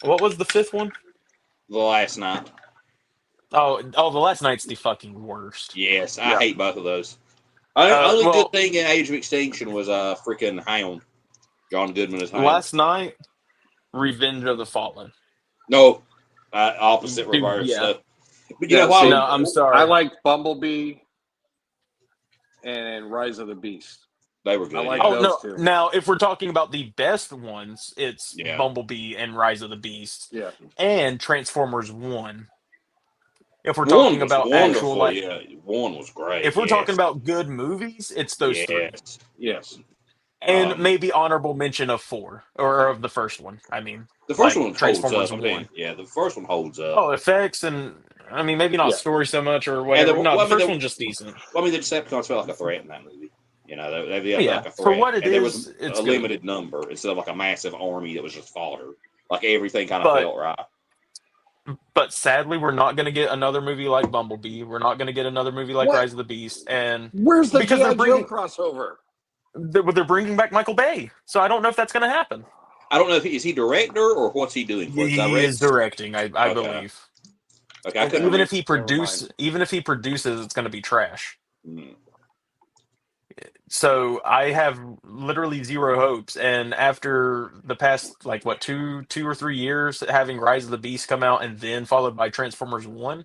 what was the fifth one? The Last Night. Oh, The Last Night's the fucking worst. Yes, I Yeah. hate both of those. Only Well, good thing in Age of Extinction was freaking Hound. John Goodman is Hound. Last Night, Revenge of the Fallen. No, opposite Dude, reverse. yeah. So. But you know what? No, I'm sorry. I liked Bumblebee and Rise of the Beast. They were good. I like yeah. those no. two. Now, if we're talking about the best ones, it's Yeah. Bumblebee and Rise of the Beast, Yeah. and Transformers 1. If we're One talking was about wonderful. actual, like, Yeah, one was great. if we're yes. talking about good movies, it's those three. yes. Yes. And maybe honorable mention of 4, or of the first one. I mean, The first like one holds Transformers up. 1. Yeah, the first one holds up. Oh, effects and I mean maybe not Yeah. story so much or whatever. The first one's just decent. Well, I mean, the Decepticons felt like a threat in that movie. You know, they felt Yeah, like a threat. for what it and there is, was it's a good. limited number instead of like a massive army that was just fodder. Like everything kind of But- felt right. But sadly, we're not going to get another movie like Bumblebee. We're not going to get another movie like What? Rise of the Beast. And Where's the Because G.I. they're bringing- Joe crossover? they're bringing back Michael Bay, so I don't know if that's going to happen. I don't know if is he director or what's he doing. For it? He is directing, I Okay. believe. Okay, I And couldn't even remember. if he produces, it's going to be trash. Hmm. So I have literally zero hopes. And after the past, like, what, two or 3 years, having Rise of the Beast come out and then followed by Transformers 1,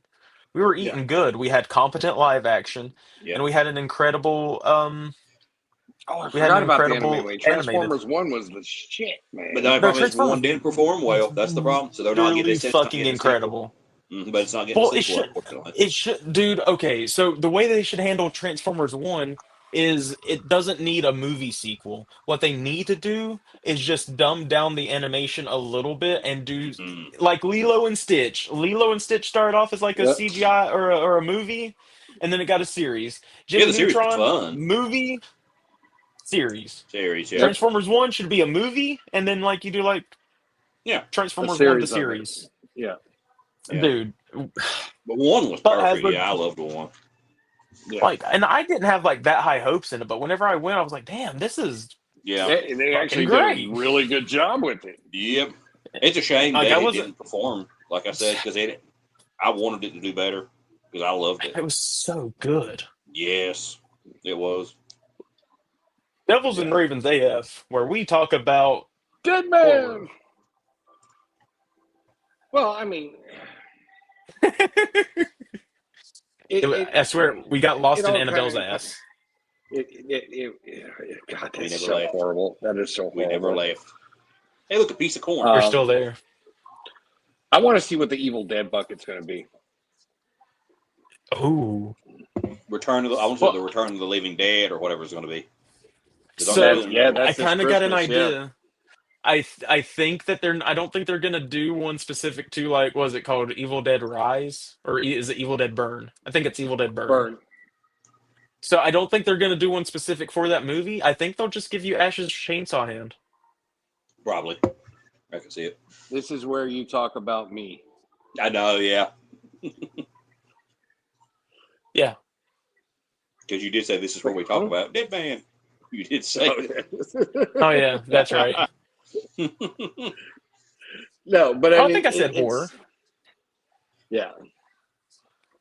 we were eating good. We had competent live action, Yeah. and we had an incredible I we had an forgot about the incredible anime. Transformers 1 was the shit, man. But the only problem is Transformers one didn't perform well. That's the problem. So they're not getting really this. It's not fucking getting a incredible. sequel. But it's not getting Well, a it sequel, should, unfortunately. dude. Okay, so the way they should handle Transformers 1 is it doesn't need a movie sequel. What they need to do is just dumb down the animation a little bit and do Mm. like Lilo and Stitch. Lilo and Stitch started off as like a Yep. CGI or a movie, and then it got a series. Yeah, Jimmy the series was Neutron fun. movie series. Series, yeah. Transformers 1 should be a movie, and then like you do like Transformers 1 the series of it. series. Yeah. Yeah. Dude. But one was But perfect. as the- Yeah, I loved one. Yeah. Like, and I didn't have like that high hopes in it, but whenever I went, I was like, "Damn, this is Yeah. They actually great. did a really good job with it. Yep. It's a shame Like, that I it wasn't- didn't perform, like I said, because I wanted it to do better because I loved it. it was so good." Yes, it was. Devils and Ravens AF, where we talk about Dead man. Well, I mean, I swear we got lost it in all Annabelle's kinda- ass. God, We that's never so left. horrible. That is so We horrible. never left. Hey, look, a piece of corn. You're still there. I want to see what the Evil Dead bucket's going to be. Ooh. Return of the, I want to say the Return of the Living Dead or whatever it's going to be. 'Cause I'm So doing yeah, that. I that's this kind of got an Christmas, idea. I think that I don't think they're gonna do one specific to like what is it called, Evil Dead Rise, or is it Evil Dead Burn? I think it's Evil Dead Burn. Burn. So I don't think they're gonna do one specific for that movie. I think they'll just give you Ash's chainsaw hand. Probably. I can see it. This is where you talk about me. I know, yeah. Yeah. Because you did say this is where we talk about Dead Man. You did say that. Oh yeah, that's right. No, but I I don't mean, think I said it's- horror. Yeah.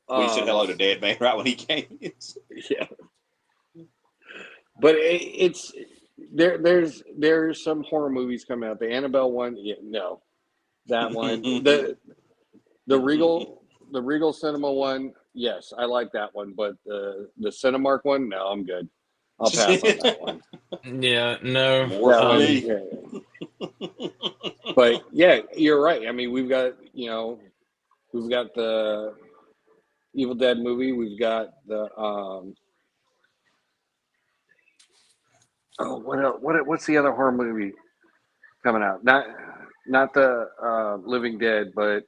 We said hello to Dead Man right when he came. Yeah. But it's there's some horror movies coming out. The Annabelle one, no. That one. the Regal Cinema one, yes, I like that one. But the Cinemark one, no, I'm good. I'll pass on that one. Yeah, no. More That for one, me. yeah. But yeah, you're right. I mean, we've got the Evil Dead movie. We've got the what's the other horror movie coming out? Not the Living Dead, but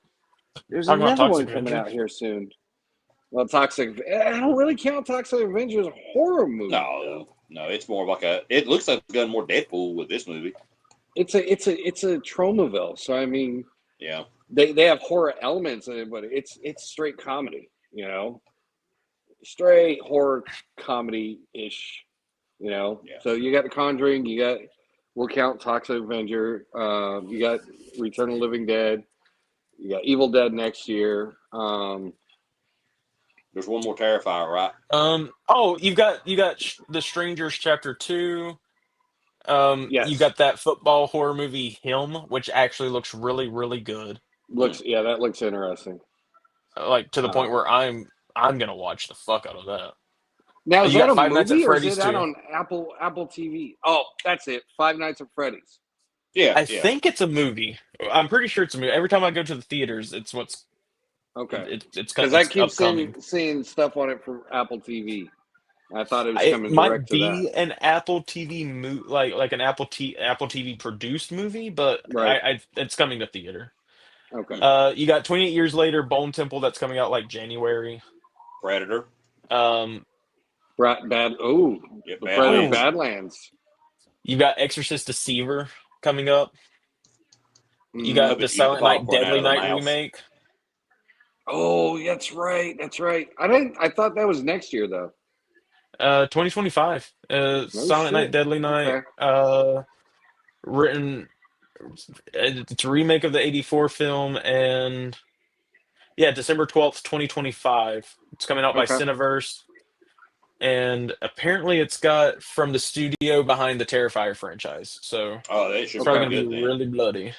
there's Talking about another one Toxic coming Avenger? out here soon. Well, Toxic. I don't really count Toxic Avenger as a horror movie. No, it's more like it looks like it's got more Deadpool with this movie. It's a Tromaville. So I mean, Yeah. they have horror elements in it, but it's straight comedy. Straight horror comedy ish. You know, Yeah. so you got The Conjuring, we'll count Toxic Avenger, you got Return of the Living Dead, you got Evil Dead next year. There's one more Terrifier, right? Oh, you got The Strangers Chapter 2. You Yes, got that football horror movie Him, which actually looks really, really good. that looks interesting. Like to the point Um, where I'm gonna watch the fuck out of that. Now is You that got a Five Nights at movie or is Freddy's it out 2. on Apple TV? Oh, that's it. Five Nights at Freddy's. Yeah, I yeah. think it's a movie. I'm pretty sure it's a movie. Every time I go to the theaters, Okay, because I it's keep upcoming. seeing stuff on it for Apple TV. I thought it was It coming might direct to that. be an Apple TV like an Apple TV produced movie, but Right. it's coming to theater. Okay. You got 28 Years Later, Bone Temple that's coming out like January. Predator. Um, Bad. Oh, Yeah, the Predator Badlands. Badlands. you got Exorcist Deceiver coming up. You Mm. got Love the it to eat the Silent Night popcorn out Deadly of their Night mouth. remake. Oh, that's right. That's right. I thought that was next year though. 2025. No Silent Night shit. Deadly Night. Okay. Written. It's a remake of the '84 film, and yeah, December 12th, 2025. It's coming out by Okay. Cineverse, and apparently it's got from the studio behind the Terrifier franchise. So Oh, that it's should probably be Okay. gonna be good then. really bloody.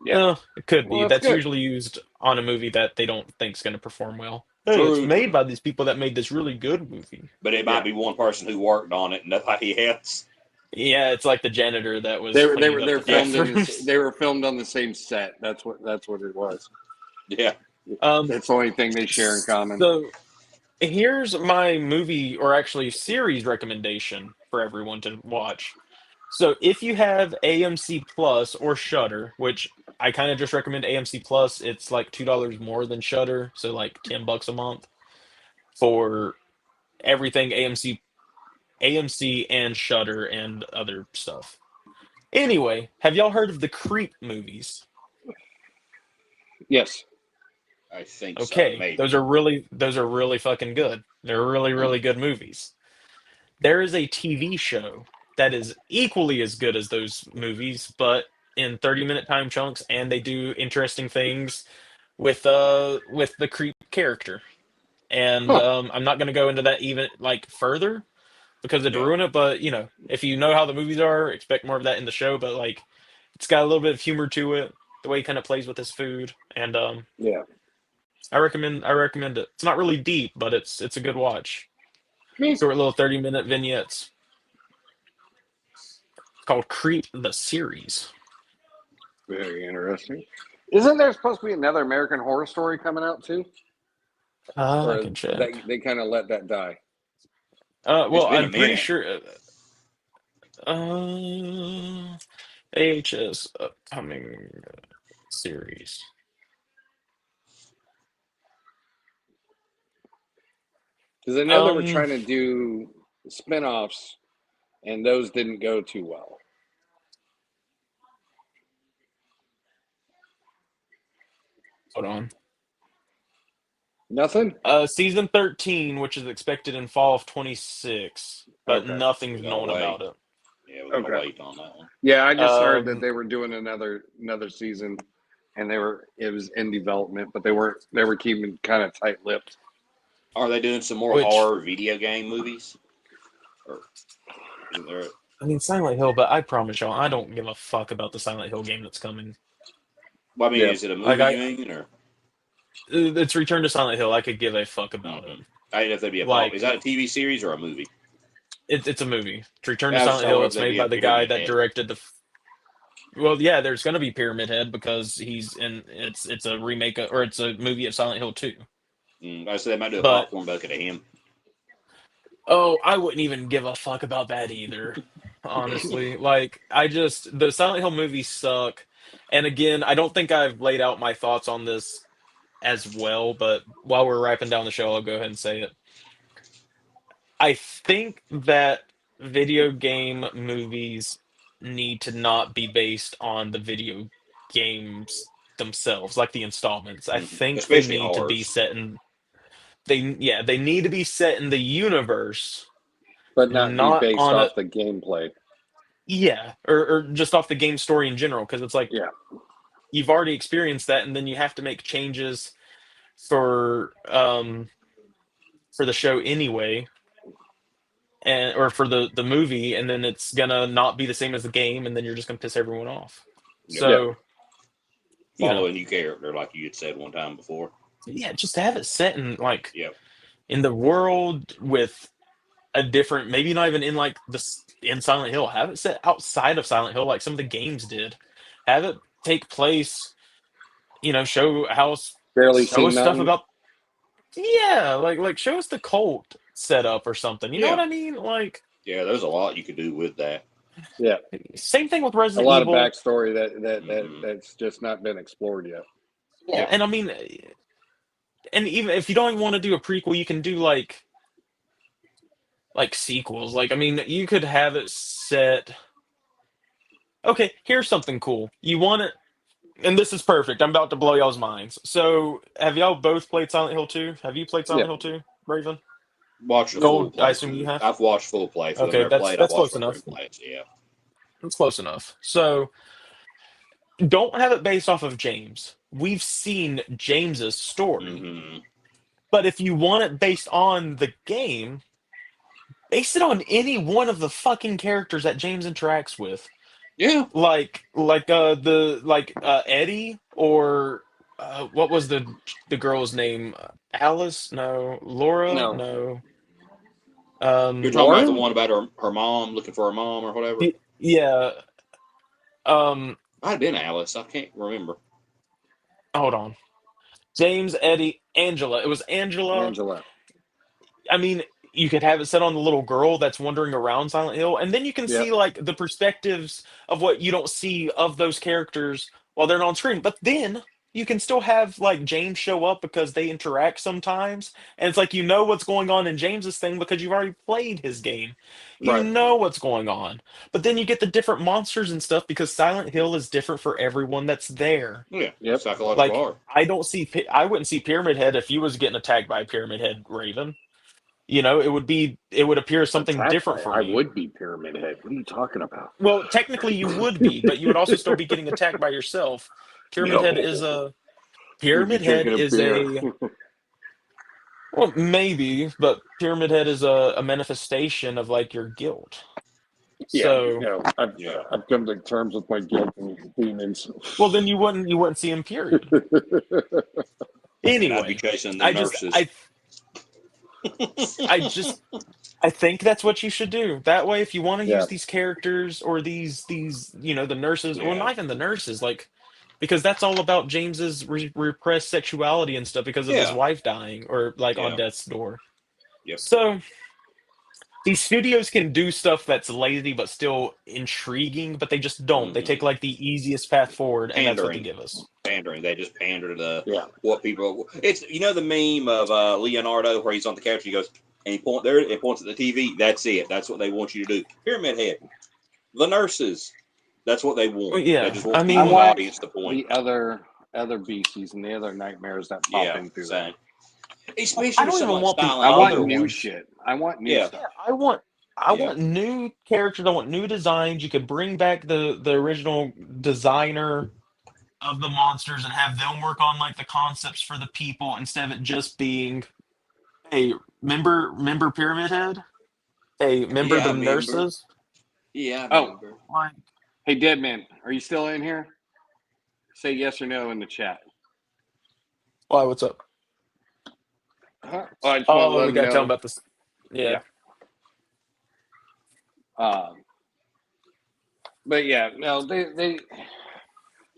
Yeah. No, it could Well, be. that's That's good. usually used on a movie that they don't think is going to perform well. Hey, it's True. made by these people that made this really good movie. But it Yeah. might be one person who worked on it and nobody else. Yeah, it's like the janitor that was They were cleaning up the filmed bathrooms. they were filmed on the same set. That's what it was. Yeah. That's the only thing they share in common. So here's my movie, or actually series recommendation for everyone to watch. So if you have AMC Plus or Shutter, which I kind of just recommend AMC Plus, it's like $2 more than Shutter, so like $10 a month for everything AMC and Shutter and other stuff. Anyway, have y'all heard of the Creep movies? Yes. I think so, Okay, maybe. those are really fucking good. They're really, really good movies. There is a TV show that is equally as good as those movies, but in 30-minute time chunks, and they do interesting things with the Creep character. And Huh. I'm not gonna go into that even like further because it'd Yeah. ruin it. But if you know how the movies are, expect more of that in the show. But like, it's got a little bit of humor to it, the way he kind of plays with his food, and Yeah. I recommend it. It's not really deep, but it's a good watch. Me. Short little 30-minute vignettes. It's called Creep the series. Very interesting. Isn't there supposed to be another American Horror Story coming out too? I Or can check. they kind of let that die? Well, been a I'm pretty minute. sure. Uh, AHS upcoming series. Because I know they were trying to do spinoffs, and those didn't go too well. Hold on. Nothing. Season 13, which is expected in fall of 26, but Okay. nothing's We gotta known wait. about it. Yeah, we're gonna Okay. wait on that one. Yeah, I just heard that Um, they were doing another season, and it was in development, but they were keeping kind of tight lipped. Are they doing some more which horror video game movies? Or is there? I mean, Silent Hill, but I promise y'all, I don't give a fuck about the Silent Hill game that's coming. Well, I mean, Yeah. is it a Like movie you mean, or? it's Return to Silent Hill. I could give a fuck about it. I didn't know if that'd be a Like, is that a TV series or a movie? it's a movie. Return to Yeah, I was Silent just Hill. wondering if It's that'd made be by a the guy Pyramid that Head. directed the. Well, yeah, there's gonna be Pyramid Head because he's in. It's a remake or it's a movie of Silent Hill 2. I said they might do a But popcorn bucket of him. oh, I wouldn't even give a fuck about that either. Honestly, like the Silent Hill movies suck. And again, I don't think I've laid out my thoughts on this as well, but while we're wrapping down the show, I'll go ahead and say it. I think that video game movies need to not be based on the video games themselves, like the installments. I think they Especially need to be ours. set in they need to be set in the universe But not be not based on off the gameplay. or just off the game story in general, because it's like Yeah. you've already experienced that, and then you have to make changes for the show anyway, and or for the movie, and then it's gonna not be the same as the game, and then you're just gonna piss everyone off. Yep. So you Follow know, a new character, like you had said one time before. yeah, just have it set in like Yep. in the world with a different, maybe not even in like in Silent Hill. Have it set outside of Silent Hill, like some of the games did. Have it take place. Show Barely show seen us stuff nothing. about. Yeah, like show us the cult setup or something. You know Yeah. what I mean? Like Yeah, there's a lot you could do with that. Yeah. same thing with A Resident lot of Evil. backstory Mhm. that's just not been explored yet. Yeah, Yep. and I mean, and even if you don't even want to do a prequel, you can do like sequels. Like I mean, you could have it set. Okay, here's something cool. You want it, and this is perfect. I'm about to blow y'all's minds. So, have y'all both played Silent Hill 2? Have you played Yeah. Silent Hill 2, Raven? Watch the full Gold, I play. assume you have. I've watched full play. I've Okay, never that's played. I've that's watched close enough. replays. Yeah. That's close enough. So, don't have it based off of James. We've seen James's story, Mm-hmm. but if you want it based on the game, base it on any one of the fucking characters that James interacts with. Yeah. Like Eddie, or what was the girl's name? Alice? No. Laura? No. No. You're talking about the Lauren? one about her mom looking for her mom or whatever. Yeah. Might have been Alice. I can't remember. Hold on. James, Eddie, Angela. It was Angela. Angela. I mean, you could have it set on the little girl that's wandering around Silent Hill, and then you can Yep. see like the perspectives of what you don't see of those characters while they're on screen. But then you can still have like James show up because they interact sometimes, and it's like what's going on in James's thing because you've already played his game. You Right. know what's going on. But then you get the different monsters and stuff because Silent Hill is different for everyone that's there. Yeah. Yep. Psychological Like horror. I wouldn't see Pyramid Head if you was getting attacked by a Pyramid Head, Raven. It would appear something Attacked different by for I me. would be Pyramid Head. What are you talking about? Well, technically you would be, but you would also still be getting attacked by yourself. Pyramid Head is a We'd be Pyramid Head drinking a is beer. a well, maybe, but Pyramid Head is a manifestation of like your guilt. Yeah. So I've come to terms with my guilt and demons. well then you wouldn't see him, period. And I'd be Anyway, chasing the I just nurses. I think that's what you should do. That way, if you want to Yeah. use these characters or these the nurses, or Yeah. not even the nurses, like because that's all about James's repressed sexuality and stuff because of his Yeah. wife dying or like on Yeah. death's door. Yep. So these studios can do stuff that's lazy but still intriguing, but they just don't. They Mhm. take like the easiest path forward, and that's what they Pandering. give us. Pandering. They just pander to Yeah. what people. It's the meme of Leonardo where he's on the couch and he goes and he points at the TV. That's it. That's what they want you to do. Pyramid Head. The nurses. That's what they want. Well, yeah, They just I want mean- the I want audience to point. The other beasties and the other nightmares that pop Yeah. in through Same. that. Especially I don't so even much want the Silent I Hill. want other new ones. shit. I want new Yeah. stuff. I want new characters. I want new designs. You could bring back the original designer of the monsters and have them work on like the concepts for the people instead of it just being a member Pyramid Head, a member Yeah, I the remember. nurses. Yeah. I Oh. remember. Like Hey, Deadman, are you still in here? Say yes or no in the chat. why? What's up? Huh? Oh, I just want to Oh, let we them gotta tell know. them about this. Yeah. But yeah, no, they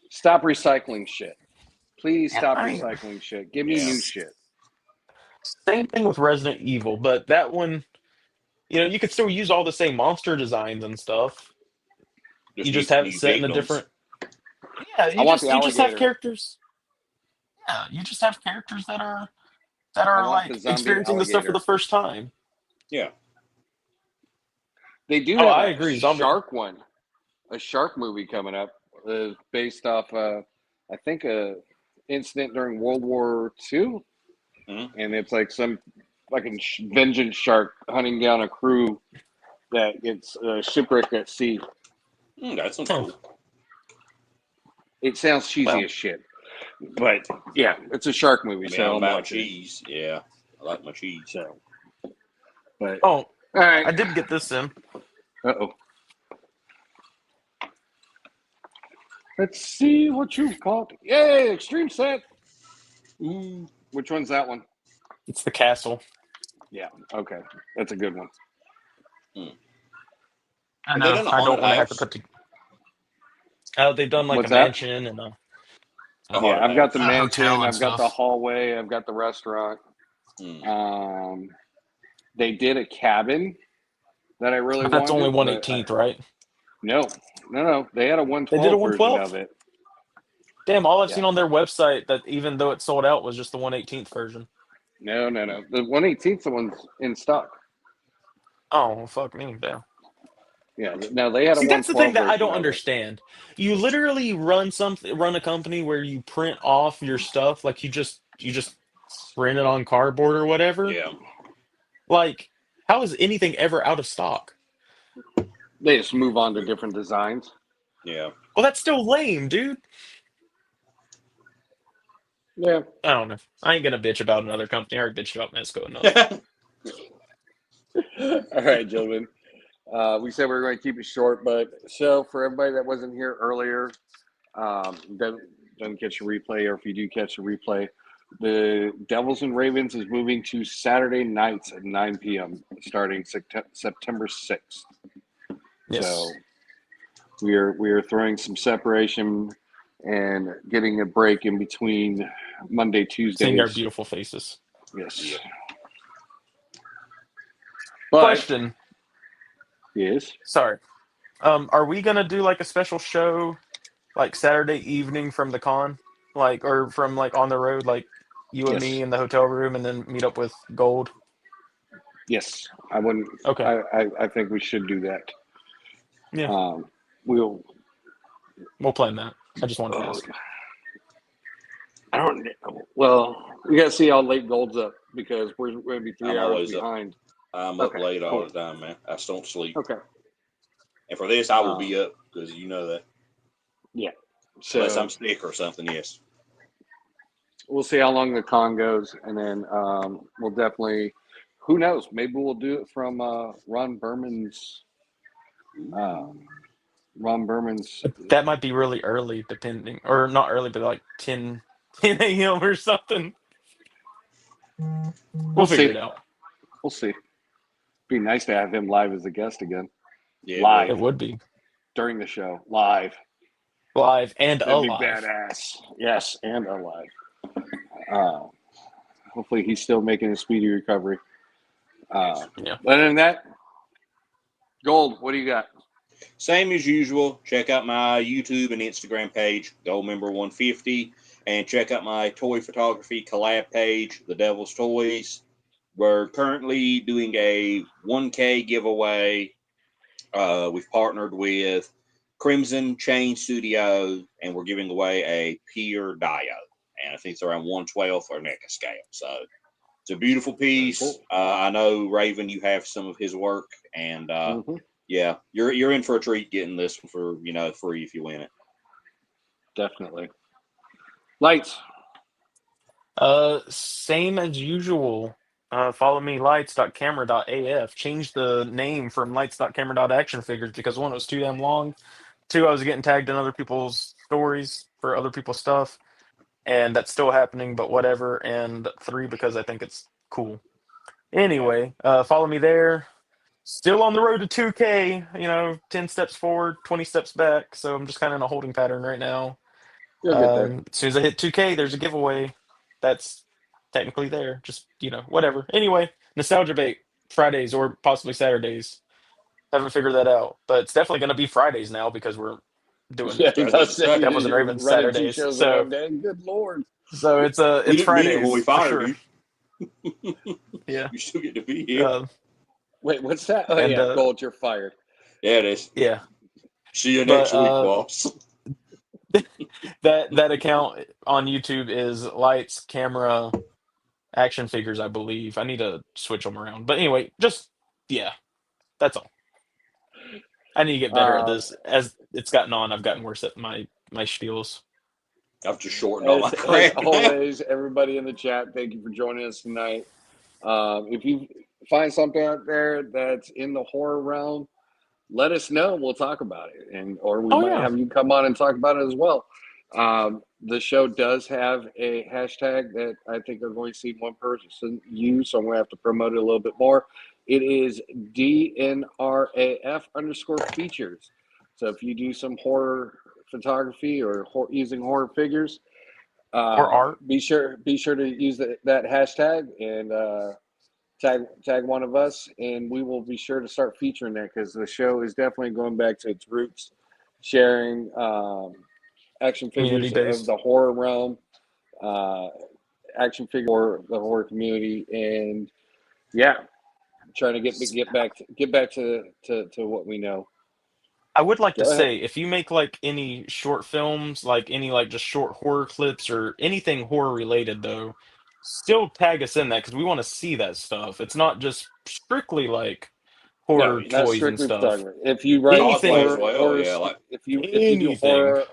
stop recycling shit. Please stop recycling shit. Give me Yeah. new shit. Same thing with Resident Evil, but that one, you could still use all the same monster designs and stuff. You just have it new set in a victims. different. Yeah, I want the you just have alligator. characters. Yeah, you just have characters that are I want like the zombie experiencing the stuff for alligator. the first time. Yeah. They do Oh, have I a agree. Zombie. a shark movie coming up, based off, I think, a incident during World War II, Mhm. and it's like some fucking vengeance shark hunting down a crew that gets shipwrecked at sea. That sounds cool. It sounds cheesy as shit, but yeah, it's a shark movie. I mean, So I'm I'm about watching it. cheese. Yeah, I like my cheese. So, but Oh, all right. I did get this in. Uh-oh. Let's see what you've caught. Yay, extreme set. Ooh. Which one's that one? It's the castle. Yeah, okay. That's a good one. I Have know. they done a I don't haunted want to have to house? put the. They've done like What's a that? mansion and a A Yeah, haunted I've got the house. A hotel mansion, and I've got the stuff. hallway, I've got the restaurant. Hmm. They did a cabin that I really But that's only wanted, but 1/18th, right? no. They had a They did a 112 version 112? of it. Damn, all I've Yeah. seen on their website that even though it sold out was just the 1/18th version. No. The 118th one's in stock. Oh, well, fuck me, damn. Yeah, no, they had a See, that's the 112 thing that I version don't of it. understand. You literally run a company where you print off your stuff, like you just print it on cardboard or whatever. Yeah. Like, how is anything ever out of stock? They just move on to different designs. Yeah. Well, that's still lame, dude. Yeah. I don't know. I ain't gonna bitch about another company. I already bitched about Mesco enough. All right, gentlemen. We said we were going to keep it short, but so for everybody that wasn't here earlier, doesn't catch a replay, or if you do catch a replay, the Devils and Ravens is moving to Saturday nights at 9 p.m. starting September 6th. Yes. So we are throwing some separation and getting a break in between Monday, Tuesdays. Seeing our beautiful faces. Yes. Yeah. But, Question. yes. Sorry. Are we gonna do like a special show, like Saturday evening from the con, like or from like on the road, like you and Yes. me in the hotel room, and then meet up with Gold? Yes, I wouldn't. Okay. I think we should do that. Yeah. We'll Plan that. I just wanted to ask. I don't. Well, we got to see how late Gold's up because we're going to be 3 I'm hours always up. behind. I'm up Okay, late all cool. the time, man. I just don't sleep. Okay. And for this, I will be up because you know that. Yeah. So Unless I'm sick or something, yes. we'll see how long the con goes, and then we'll definitely. Who knows? Maybe we'll do it from Ron Berman's. Ron Berman's. That might be really early, depending, or not early, but like 10 a.m. or something. We'll figure it out. We'll see. Be nice to have him live as a guest again. Yeah, Live. It would be During the show, live. and That'd be alive. badass. Yes, and alive. Hopefully he's still making a speedy recovery. Yeah. Other than that, Gold, what do you got? Same as usual. Check out my YouTube and Instagram page, Goldmember150, and check out my toy photography collab page, The Devil's Toys. We're currently doing a 1K giveaway. We've partnered with Crimson Chain Studio, and we're giving away a Pier Dio. And I think it's around 1/12 or NECA scale. So it's a beautiful piece. Cool. I know, Raven, you have some of his work, and yeah, you're in for a treat getting this one for free if you win it. Definitely. Lights. Same as usual. Follow me, lights.camera.af. Change the name from lights.camera.actionfigures because one, it was too damn long. Two, I was getting tagged in other people's stories for other people's stuff, and that's still happening, but whatever. And three, because I think it's cool. Anyway, follow me there. Still on the road to 2K, 10 steps forward, 20 steps back. So I'm just kind of in a holding pattern right now. You'll get there. As soon as I hit 2K, there's a giveaway that's technically there. Just, whatever. Anyway, Nostalgia Bait, Fridays or possibly Saturdays. Haven't figured that out. But it's definitely going to be Fridays now because we're doing Devils and Ravens running 2 Saturdays. shows So, in one day. Good Lord. so it's We it's didn't mean it Fridays when we for fired sure. you. Yeah. You still get to be here. Wait, what's that? Oh, And, yeah, Gold, you're fired. Yeah, it is. Yeah. See you next week, boss. That account on YouTube is Lights Camera action figures, I believe. I need to switch them around. But anyway, just yeah, that's all. I need to get better at Um, this. As it's gotten on, I've gotten worse at my spiels. I've just shortened all my as crap now. always, everybody in the chat, thank you for joining us tonight. If you find something out there that's in the horror realm, let us know. We'll talk about it, or we might have you come on and talk about it as well. The show does have a hashtag that I think I'm going to see one person use, so I'm going to have to promote it a little bit more. It is DNRAF_features. So if you do some horror photography or using horror figures, Or art. be sure to use that hashtag and tag one of us, and we will be sure to start featuring that, because the show is definitely going back to its roots, sharing action figures of the horror realm, action figure for the horror community, and trying to get back to what we know. I would like to say, if you make like any short films, like any like just short horror clips or anything horror related, though, still tag us in that, because we want to see that stuff. It's not just strictly like horror not toys and strictly stuff. photography. If you write Anything, horror, if you do horror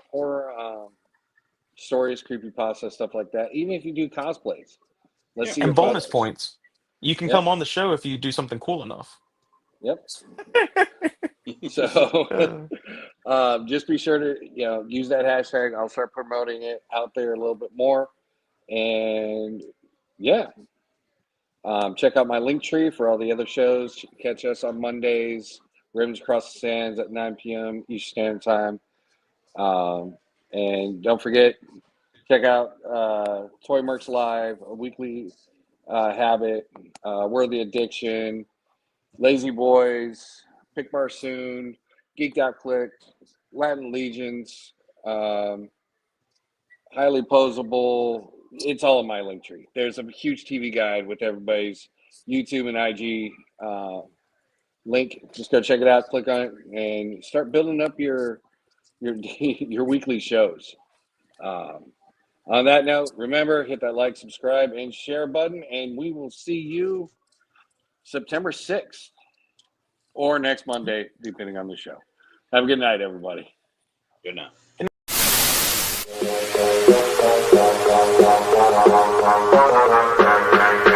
stories, creepypasta, stuff like that, even if you do cosplays, let's see your and bonus photos. points. You can come on the show if you do something cool enough. Yep. So just be sure to use that hashtag. I'll start promoting it out there a little bit more, and check out my link tree for all the other shows. Catch us on Mondays, Rims Across the Sands at 9 p.m. Eastern Standard Time. And don't forget, check out Toy Mercs Live, a weekly habit, Worthy Addiction, Lazy Boys, Pick Bar Soon, Geeked Out Click, Latin Legions, Highly Posable. It's all in my link tree. There's a huge TV guide with everybody's YouTube and IG link. Just go check it out, click on it, and start building up your weekly shows. On that note, remember, hit that like, subscribe, and share button, and we will see you September 6th or next Monday, depending on the show. Have a good night, everybody. Good night. Thank you.